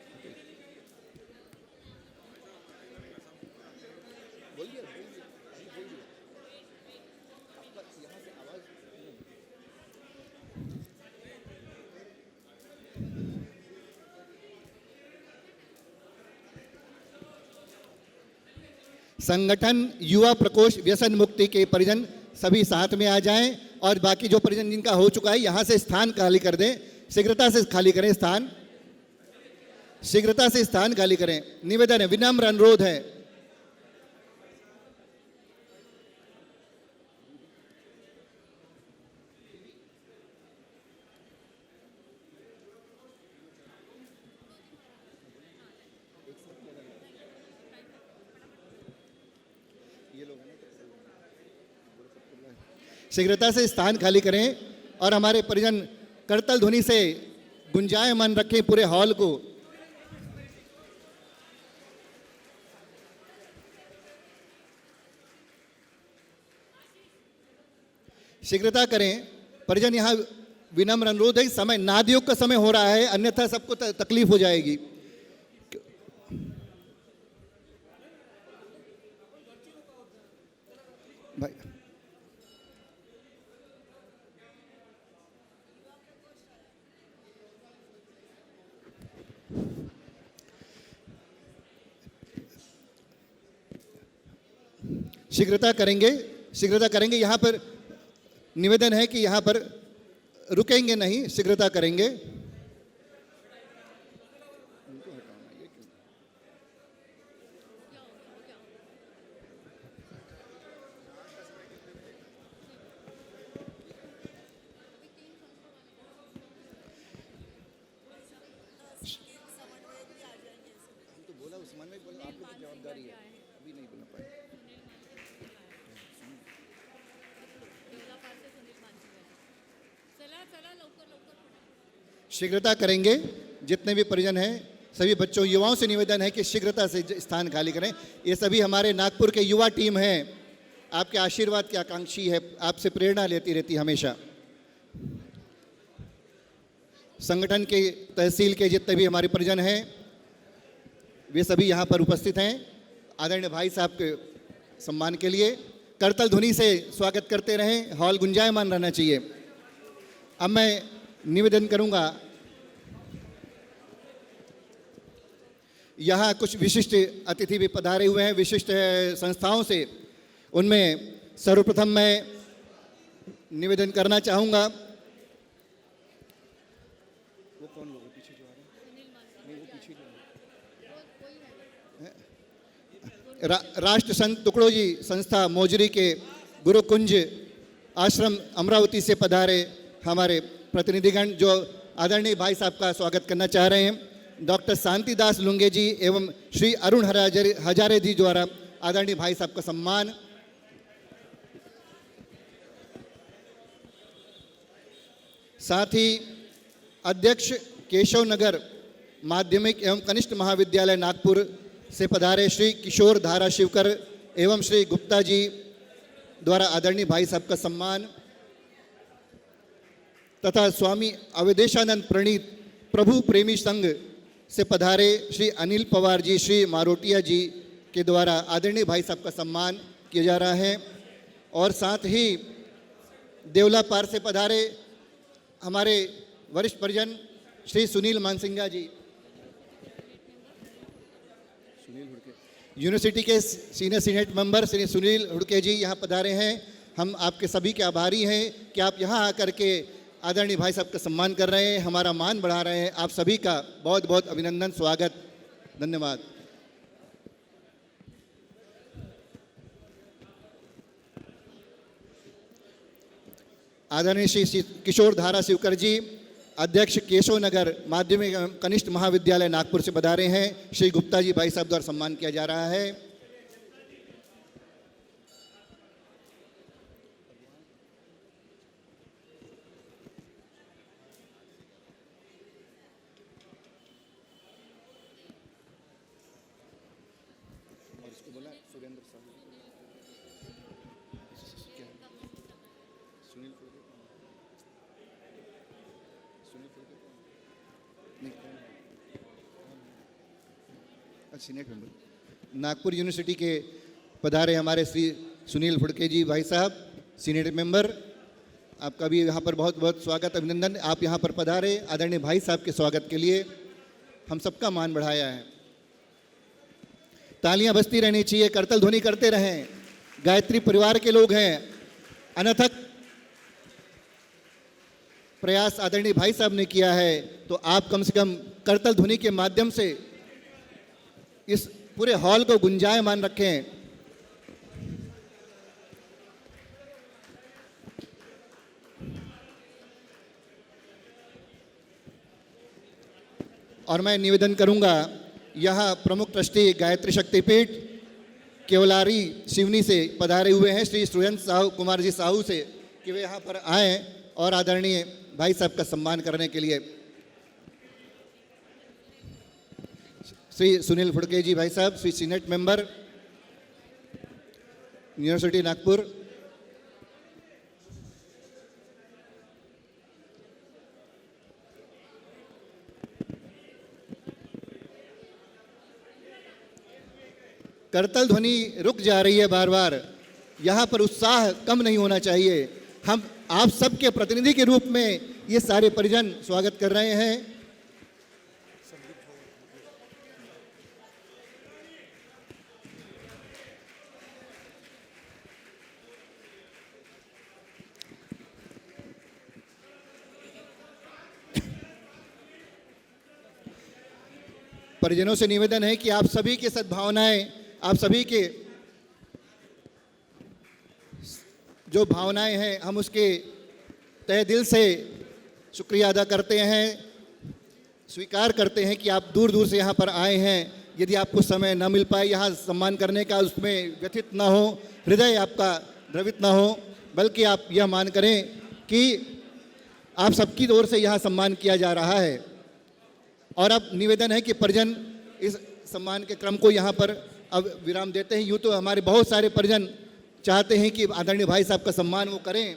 संगठन युवा प्रकोष्ठ व्यसन मुक्ति के परिजन सभी साथ में आ जाएं और बाकी जो परिजन जिनका हो चुका है यहाँ से स्थान खाली कर दें। शीघ्रता से खाली करें स्थान, शीघ्रता से स्थान खाली करें। निवेदन है, विनम्र अनुरोध है। शीघ्रता से स्थान खाली करें और हमारे परिजन करतल ध्वनि से गुंजायमान रखें पूरे हॉल को। शीघ्रता करें परिजन, यहाँ विनम्र अनुरोध है। समय नादयोग का समय हो रहा है, अन्यथा सबको तकलीफ हो जाएगी। भाई शीघ्रता करेंगे, शीघ्रता करेंगे। यहाँ पर निवेदन है कि यहाँ पर रुकेंगे नहीं, शीघ्रता करेंगे। तो बोला उस्मान में, बोला आप लोग की जवाबदारी है, अभी नहीं बोला पाए। शीघ्रता करेंगे। जितने भी परिजन हैं सभी बच्चों युवाओं से निवेदन है कि शीघ्रता से स्थान खाली करें। ये सभी हमारे नागपुर के युवा टीम है, आपके आशीर्वाद की आकांक्षी है, आपसे प्रेरणा लेती रहती हमेशा। संगठन के तहसील के जितने भी हमारे परिजन हैं वे सभी यहाँ पर उपस्थित हैं। आदरणीय भाई साहब के सम्मान के लिए करतल ध्वनि से स्वागत करते रहें, हॉल गुंजायमान रहना चाहिए। अब मैं निवेदन करूंगा, यहाँ कुछ विशिष्ट अतिथि भी पधारे हुए हैं विशिष्ट संस्थाओं से। उनमें सर्वप्रथम मैं निवेदन करना चाहूँगा, वो कौन लोग पीछे जो आ रहे हैं, नहीं वो पीछे राष्ट्र संत टुकड़ोजी संस्था मोजरी के गुरुकुंज आश्रम अमरावती से पधारे हमारे प्रतिनिधिगण जो आदरणीय भाई साहब का स्वागत करना चाह रहे हैं। डॉक्टर शांतिदास लुंगे जी एवं श्री अरुण हजारे जी द्वारा आदरणीय भाई साहब का सम्मान। साथ ही अध्यक्ष केशव नगर माध्यमिक एवं कनिष्ठ महाविद्यालय नागपुर से पधारे श्री किशोर धारा शिवकर एवं श्री गुप्ता जी द्वारा आदरणीय भाई साहब का सम्मान तथा स्वामी अवधेशानंद प्रणीत प्रभु प्रेमी संघ से पधारे श्री अनिल पवार जी, श्री मारोटिया जी के द्वारा आदरणीय भाई साहब का सम्मान किया जा रहा है। और साथ ही देवला पार से पधारे हमारे वरिष्ठ परिजन श्री सुनील मानसिंगा जी, यूनिवर्सिटी के senior senate member Shri Sunil Hudke ji यहाँ पधारे हैं। हम आपके सभी के आभारी हैं कि आप यहाँ आकर के आदरणीय भाई साहब का सम्मान कर रहे हैं, हमारा मान बढ़ा रहे हैं। आप सभी का बहुत बहुत अभिनंदन, स्वागत, धन्यवाद। आदरणीय श्री किशोर धारा शिवकर जी, अध्यक्ष केशव नगर माध्यमिक एवं कनिष्ठ महाविद्यालय नागपुर से पधारे हैं। श्री गुप्ता जी भाई साहब द्वारा सम्मान किया जा रहा है। सीनेट मेंबर नागपुर यूनिवर्सिटी के पधारे हमारे श्री सुनील फुड़के जी भाई साहब, सीनेट मेंबर, आपका भी यहाँ पर बहुत बहुत स्वागत, अभिनंदन। आप यहाँ पर पधारे, आदरणीय भाई साहब के स्वागत के लिए हम सबका मान बढ़ाया है। तालियां बजती रहनी चाहिए, करतल ध्वनि करते रहें। गायत्री परिवार के लोग हैं, अनथक प्रयास आदरणीय भाई साहब ने किया है, तो आप कम से कम करतल ध्वनि के माध्यम से इस पूरे हॉल को गुंजायमान रखें। और मैं निवेदन करूंगा, यहाँ प्रमुख ट्रस्टी गायत्री शक्तिपीठ केवलारी सिवनी से पधारे हुए हैं श्री सुरेंद्र साहू कुमार जी साहू से, कि वे यहाँ पर आएँ और आदरणीय भाई साहब का सम्मान करने के लिए। श्री सुनील फुड़के जी भाई साहब, Shri senate member, university Nagpur. करतल ध्वनि रुक जा रही है बार बार, यहाँ पर उत्साह कम नहीं होना चाहिए। हम आप सबके प्रतिनिधि के रूप में ये सारे परिजन स्वागत कर रहे हैं। परिजनों से निवेदन है कि आप सभी की सद्भावनाएं, आप सभी के जो भावनाएं हैं, हम उसके तहे दिल से शुक्रिया अदा करते हैं, स्वीकार करते हैं कि आप दूर दूर से यहाँ पर आए हैं। यदि आपको समय न मिल पाए यहाँ सम्मान करने का, उसमें व्यथित ना हो, हृदय आपका द्रवित ना हो, बल्कि आप यह मान करें कि आप सबकी ओर से यहाँ सम्मान किया जा रहा है। और अब निवेदन है कि परिजन इस सम्मान के क्रम को यहाँ पर अब विराम देते हैं। यूँ तो हमारे बहुत सारे परिजन चाहते हैं कि आदरणीय भाई साहब का सम्मान वो करें।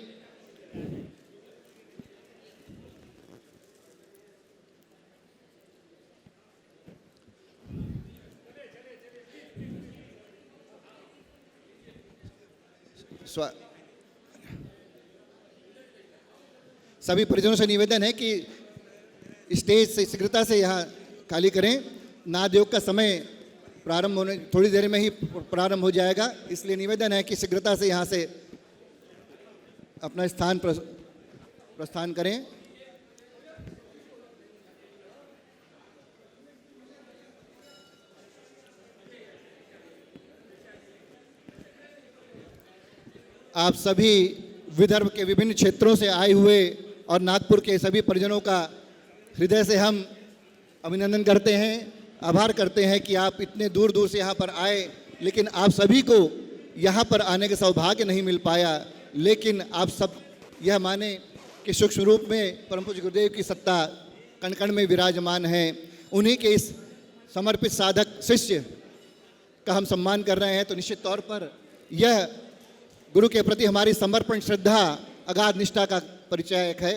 सभी परिजनों से निवेदन है कि स्टेज से शीघ्रता से यहाँ खाली करें। नादयोग का समय प्रारंभ होने थोड़ी देर में ही प्रारंभ हो जाएगा, इसलिए निवेदन है कि शीघ्रता से यहाँ से अपना स्थान प्रस्थान करें। आप सभी विदर्भ के विभिन्न क्षेत्रों से आए हुए और नागपुर के सभी परिजनों का हृदय से हम अभिनंदन करते हैं, आभार करते हैं कि आप इतने दूर दूर से यहाँ पर आए। लेकिन आप सभी को यहाँ पर आने का सौभाग्य नहीं मिल पाया, लेकिन आप सब यह माने कि सूक्ष्म रूप में परम पूज्य गुरुदेव की सत्ता कण कण में विराजमान है। उन्हीं के इस समर्पित साधक शिष्य का हम सम्मान कर रहे हैं, तो निश्चित तौर पर यह गुरु के प्रति हमारी समर्पण, श्रद्धा, अगाध निष्ठा का परिचायक है।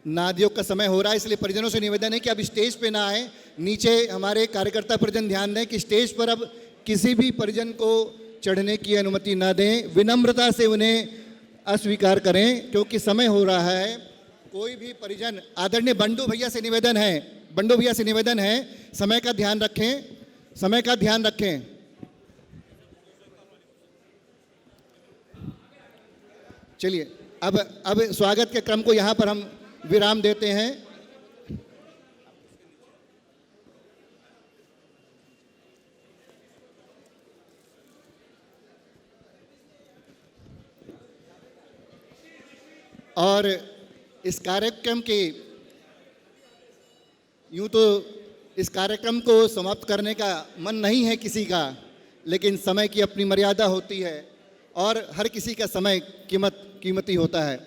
नादियों का समय हो रहा है, इसलिए परिजनों से निवेदन है कि अब स्टेज पे ना आए, नीचे हमारे कार्यकर्ता परिजन ध्यान दें कि स्टेज पर अब किसी भी परिजन को चढ़ने की अनुमति ना दें, विनम्रता से उन्हें अस्वीकार करें क्योंकि समय हो रहा है। कोई भी परिजन, आदरणीय बंडू भैया से निवेदन है, बंडू भैया से निवेदन है, समय का ध्यान रखें, समय का ध्यान रखें। चलिए अब स्वागत के क्रम को यहाँ पर हम विराम देते हैं। और इस कार्यक्रम के यूं तो इस कार्यक्रम को समाप्त करने का मन नहीं है किसी का, लेकिन समय की अपनी मर्यादा होती है और हर किसी का समय कीमती होता है।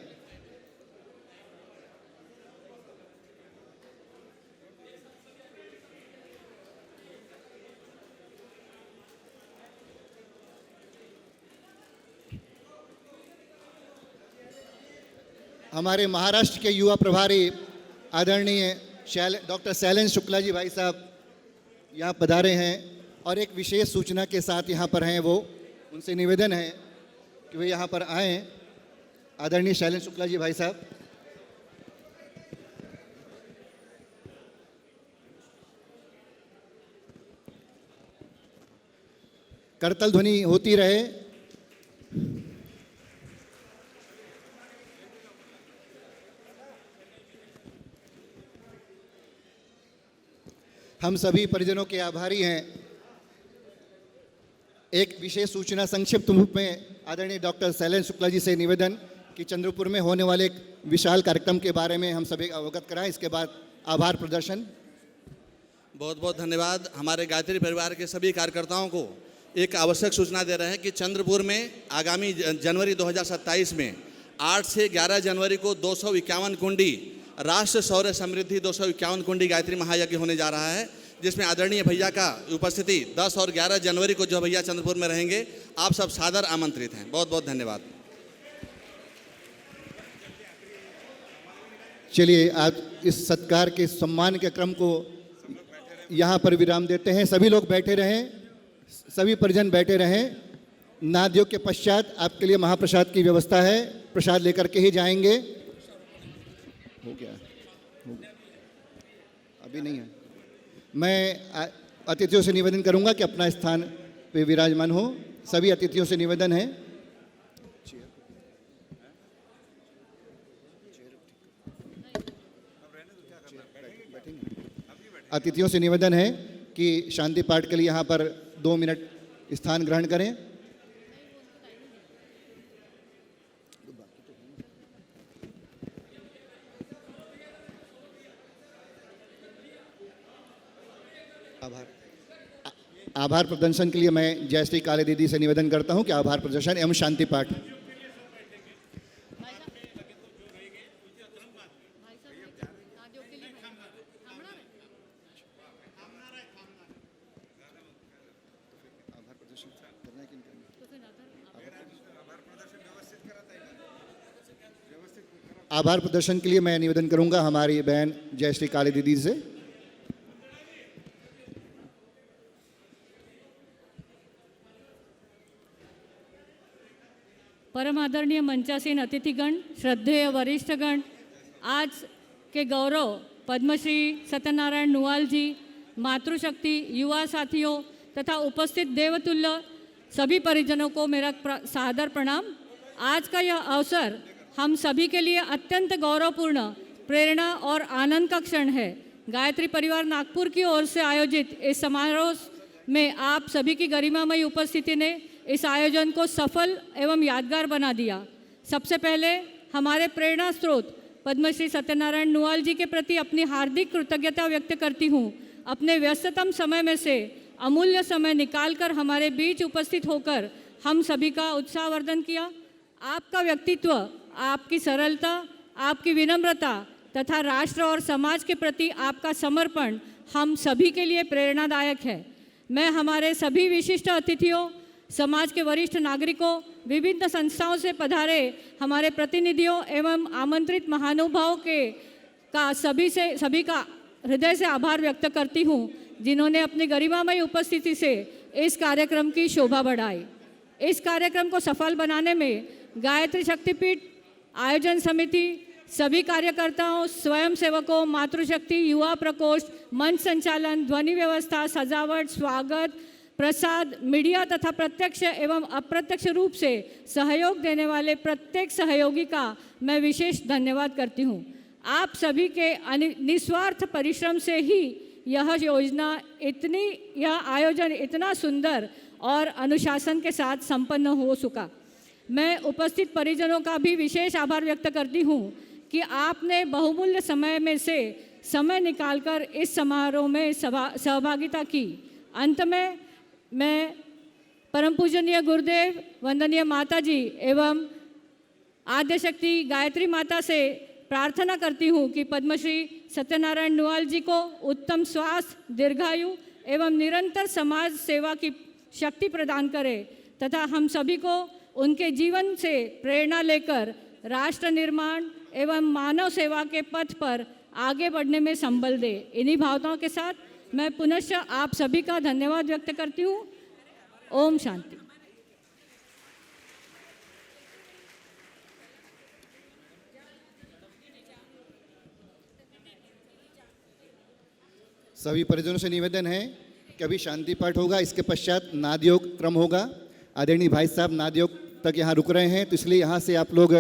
हमारे महाराष्ट्र के युवा प्रभारी आदरणीय डॉक्टर शैलेंद्र शुक्ला जी भाई साहब यहाँ पधारे हैं और एक विशेष सूचना के साथ यहाँ पर हैं। वो उनसे निवेदन है कि वे यहाँ पर आएँ। आदरणीय शैलेंद्र शुक्ला जी भाई साहब। करतल ध्वनि होती रहे। हम सभी परिजनों के आभारी हैं। एक विशेष सूचना संक्षिप्त रूप में आदरणीय डॉक्टर शैलेंद्र शुक्ला जी से निवेदन कि चंद्रपुर में होने वाले एक विशाल कार्यक्रम के बारे में हम सभी अवगत कराएं। इसके बाद आभार प्रदर्शन। बहुत बहुत धन्यवाद। हमारे गायत्री परिवार के सभी कार्यकर्ताओं को एक आवश्यक सूचना दे रहे हैं कि चंद्रपुर में आगामी जनवरी 2027 में 8 से 11 जनवरी को 251 कुंडी राष्ट्र सौर्य समृद्धि 251 कुंडी गायत्री महायज्ञ होने जा रहा है, जिसमें आदरणीय भैया का उपस्थिति 10 और 11 जनवरी को जो भैया चंद्रपुर में रहेंगे, आप सब सादर आमंत्रित हैं। बहुत बहुत धन्यवाद। चलिए आज इस सत्कार के सम्मान के क्रम को यहाँ पर विराम देते हैं। सभी लोग बैठे रहें, सभी परिजन बैठे रहें। नादियों के पश्चात आपके लिए महाप्रसाद की व्यवस्था है, प्रसाद लेकर के ही जाएंगे। हो गया अभी नहीं है। मैं अतिथियों से निवेदन करूंगा कि अपना स्थान पे विराजमान हो। सभी अतिथियों से निवेदन है। अतिथियों से निवेदन है कि शांति पाठ के लिए यहाँ पर 2 मिनट स्थान ग्रहण करें। आभार प्रदर्शन के लिए मैं जयश्री काले दीदी से निवेदन करता हूं कि आभार प्रदर्शन एवं शांति पाठ। आभार प्रदर्शन के लिए मैं निवेदन करूंगा हमारी बहन जयश्री काले दीदी से। परम आदरणीय मंचासीन अतिथिगण, श्रद्धेय वरिष्ठगण, आज के गौरव पद्मश्री सत्यनारायण नुआल जी, मातृशक्ति, युवा साथियों तथा उपस्थित देवतुल्य सभी परिजनों को मेरा सादर प्रणाम। आज का यह अवसर हम सभी के लिए अत्यंत गौरवपूर्ण, प्रेरणा और आनंद का क्षण है। गायत्री परिवार नागपुर की ओर से आयोजित इस समारोह में आप सभी की गरिमामयी उपस्थिति ने इस आयोजन को सफल एवं यादगार बना दिया। सबसे पहले हमारे प्रेरणा स्रोत पद्मश्री सत्यनारायण नुआल जी के प्रति अपनी हार्दिक कृतज्ञता व्यक्त करती हूँ। अपने व्यस्ततम समय में से अमूल्य समय निकालकर हमारे बीच उपस्थित होकर हम सभी का उत्साहवर्धन किया। आपका व्यक्तित्व, आपकी सरलता, आपकी विनम्रता तथा राष्ट्र और समाज के प्रति आपका समर्पण हम सभी के लिए प्रेरणादायक है। मैं हमारे सभी विशिष्ट अतिथियों, समाज के वरिष्ठ नागरिकों, विभिन्न संस्थाओं से पधारे हमारे प्रतिनिधियों एवं आमंत्रित महानुभावों के का सभी का हृदय से आभार व्यक्त करती हूँ, जिन्होंने अपनी गरिमामयी उपस्थिति से इस कार्यक्रम की शोभा बढ़ाई। इस कार्यक्रम को सफल बनाने में गायत्री शक्तिपीठ, आयोजन समिति, सभी कार्यकर्ताओं, स्वयंसेवकों, मातृशक्ति, युवा प्रकोष्ठ, मंच संचालन, ध्वनि व्यवस्था, सजावट, स्वागत, प्रसाद, मीडिया तथा प्रत्यक्ष एवं अप्रत्यक्ष रूप से सहयोग देने वाले प्रत्येक सहयोगी का मैं विशेष धन्यवाद करती हूँ। आप सभी के निस्वार्थ परिश्रम से ही यह आयोजन इतना सुंदर और अनुशासन के साथ संपन्न हो सका। मैं उपस्थित परिजनों का भी विशेष आभार व्यक्त करती हूँ कि आपने बहुमूल्य समय में से समय निकालकर इस समारोह में सहभागिता की। अंत में मैं परम पूजनीय गुरुदेव, वंदनीय माता जी एवं आद्य शक्ति गायत्री माता से प्रार्थना करती हूँ कि पद्मश्री सत्यनारायण नुआल जी को उत्तम स्वास्थ्य, दीर्घायु एवं निरंतर समाज सेवा की शक्ति प्रदान करे तथा हम सभी को उनके जीवन से प्रेरणा लेकर राष्ट्र निर्माण एवं मानव सेवा के पथ पर आगे बढ़ने में संबल दे। इन्हीं भावनाओं के साथ मैं पुनश्च आप सभी का धन्यवाद व्यक्त करती हूँ। ओम शांति। सभी परिजनों से निवेदन है कि अभी शांति पाठ होगा, इसके पश्चात नादयोग क्रम होगा। आदरणीय भाई साहब नादयोग तक यहाँ रुक रहे हैं, तो इसलिए यहाँ से आप लोग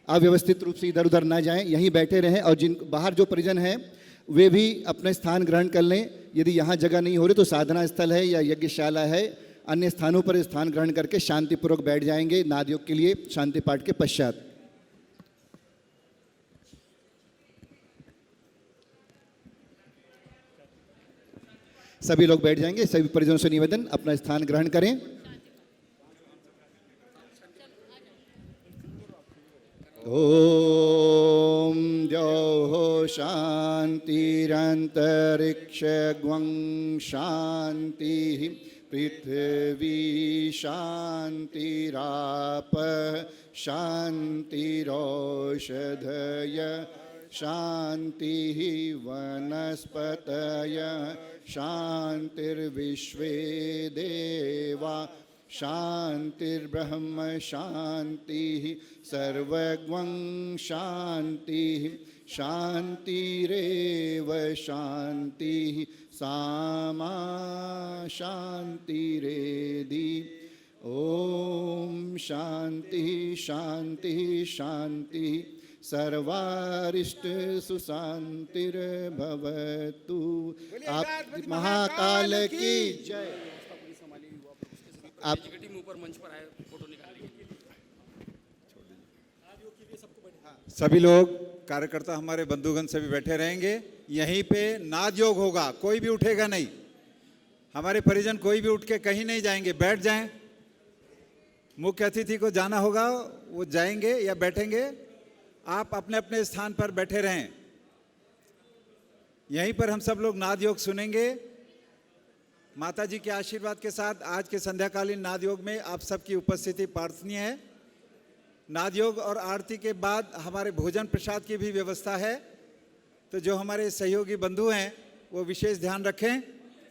अव्यवस्थित रूप से इधर उधर ना जाएं, यहीं बैठे रहें। और जिन बाहर जो परिजन हैं वे भी अपने स्थान ग्रहण कर लें। यदि यहाँ जगह नहीं हो रही तो साधना स्थल है या यज्ञशाला है, अन्य स्थानों पर स्थान ग्रहण करके शांतिपूर्वक बैठ जाएंगे नादयोग के लिए शांति पाठ के पश्चात। सभी लोग बैठ जाएंगे। सभी परिजनों से निवेदन अपना स्थान ग्रहण करें। ओम द्यौः शान्तिरन्तरिक्षगं शान्तिः पृथिवी शान्तिरापः शान्तिरौषधय शान्तिः वनस्पतयः शान्तिर्विश्वे देवा शान्तिर्ब्रह्म शान्तिः सर्वगं शान्तिः शान्तिरेव शान्तिः सामा शान्तिरेधि। ओम शान्तिः शान्तिः शान्तिः सर्वारिष्ट सुशान्तिर्भवतु। आप महाकाल की जय। आप सभी लोग कार्यकर्ता हमारे बंधुगण सभी बैठे रहेंगे। यहीं पे नादयोग होगा, कोई भी उठेगा नहीं। हमारे परिजन कोई भी उठ के कहीं नहीं जाएंगे, बैठ जाएं। मुख्य अतिथि को जाना होगा, वो जाएंगे या बैठेंगे। आप अपने अपने स्थान पर बैठे रहें। यहीं पर हम सब लोग नादयोग सुनेंगे। माता जी के आशीर्वाद के साथ आज के संध्याकालीन नादयोग में आप सबकी उपस्थिति प्रार्थनीय है। नादयोग और आरती के बाद हमारे भोजन प्रसाद की भी व्यवस्था है, तो जो हमारे सहयोगी बंधु हैं वो विशेष ध्यान रखें।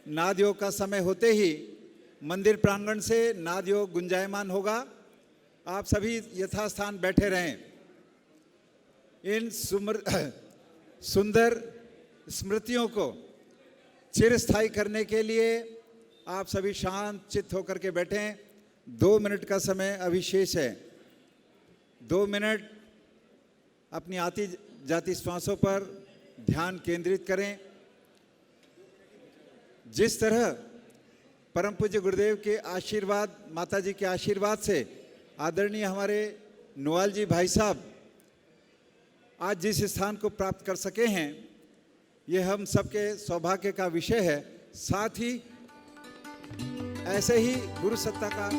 नादयोग का समय होते ही मंदिर प्रांगण से नादयोग गुंजायमान होगा। आप सभी यथास्थान बैठे रहें। इन सुंदर स्मृतियों को चिरस्थायी करने के लिए आप सभी शांत चित्त होकर के बैठें। 2 मिनट का समय अभी शेष है। 2 मिनट अपनी आती जाती श्वासों पर ध्यान केंद्रित करें। जिस तरह परम पूज्य गुरुदेव के आशीर्वाद, माता जी के आशीर्वाद से आदरणीय हमारे नुआल जी भाई साहब आज जिस स्थान को प्राप्त कर सके हैं, ये हम सबके सौभाग्य का विषय है। साथ ही ऐसे ही गुरु सत्ता का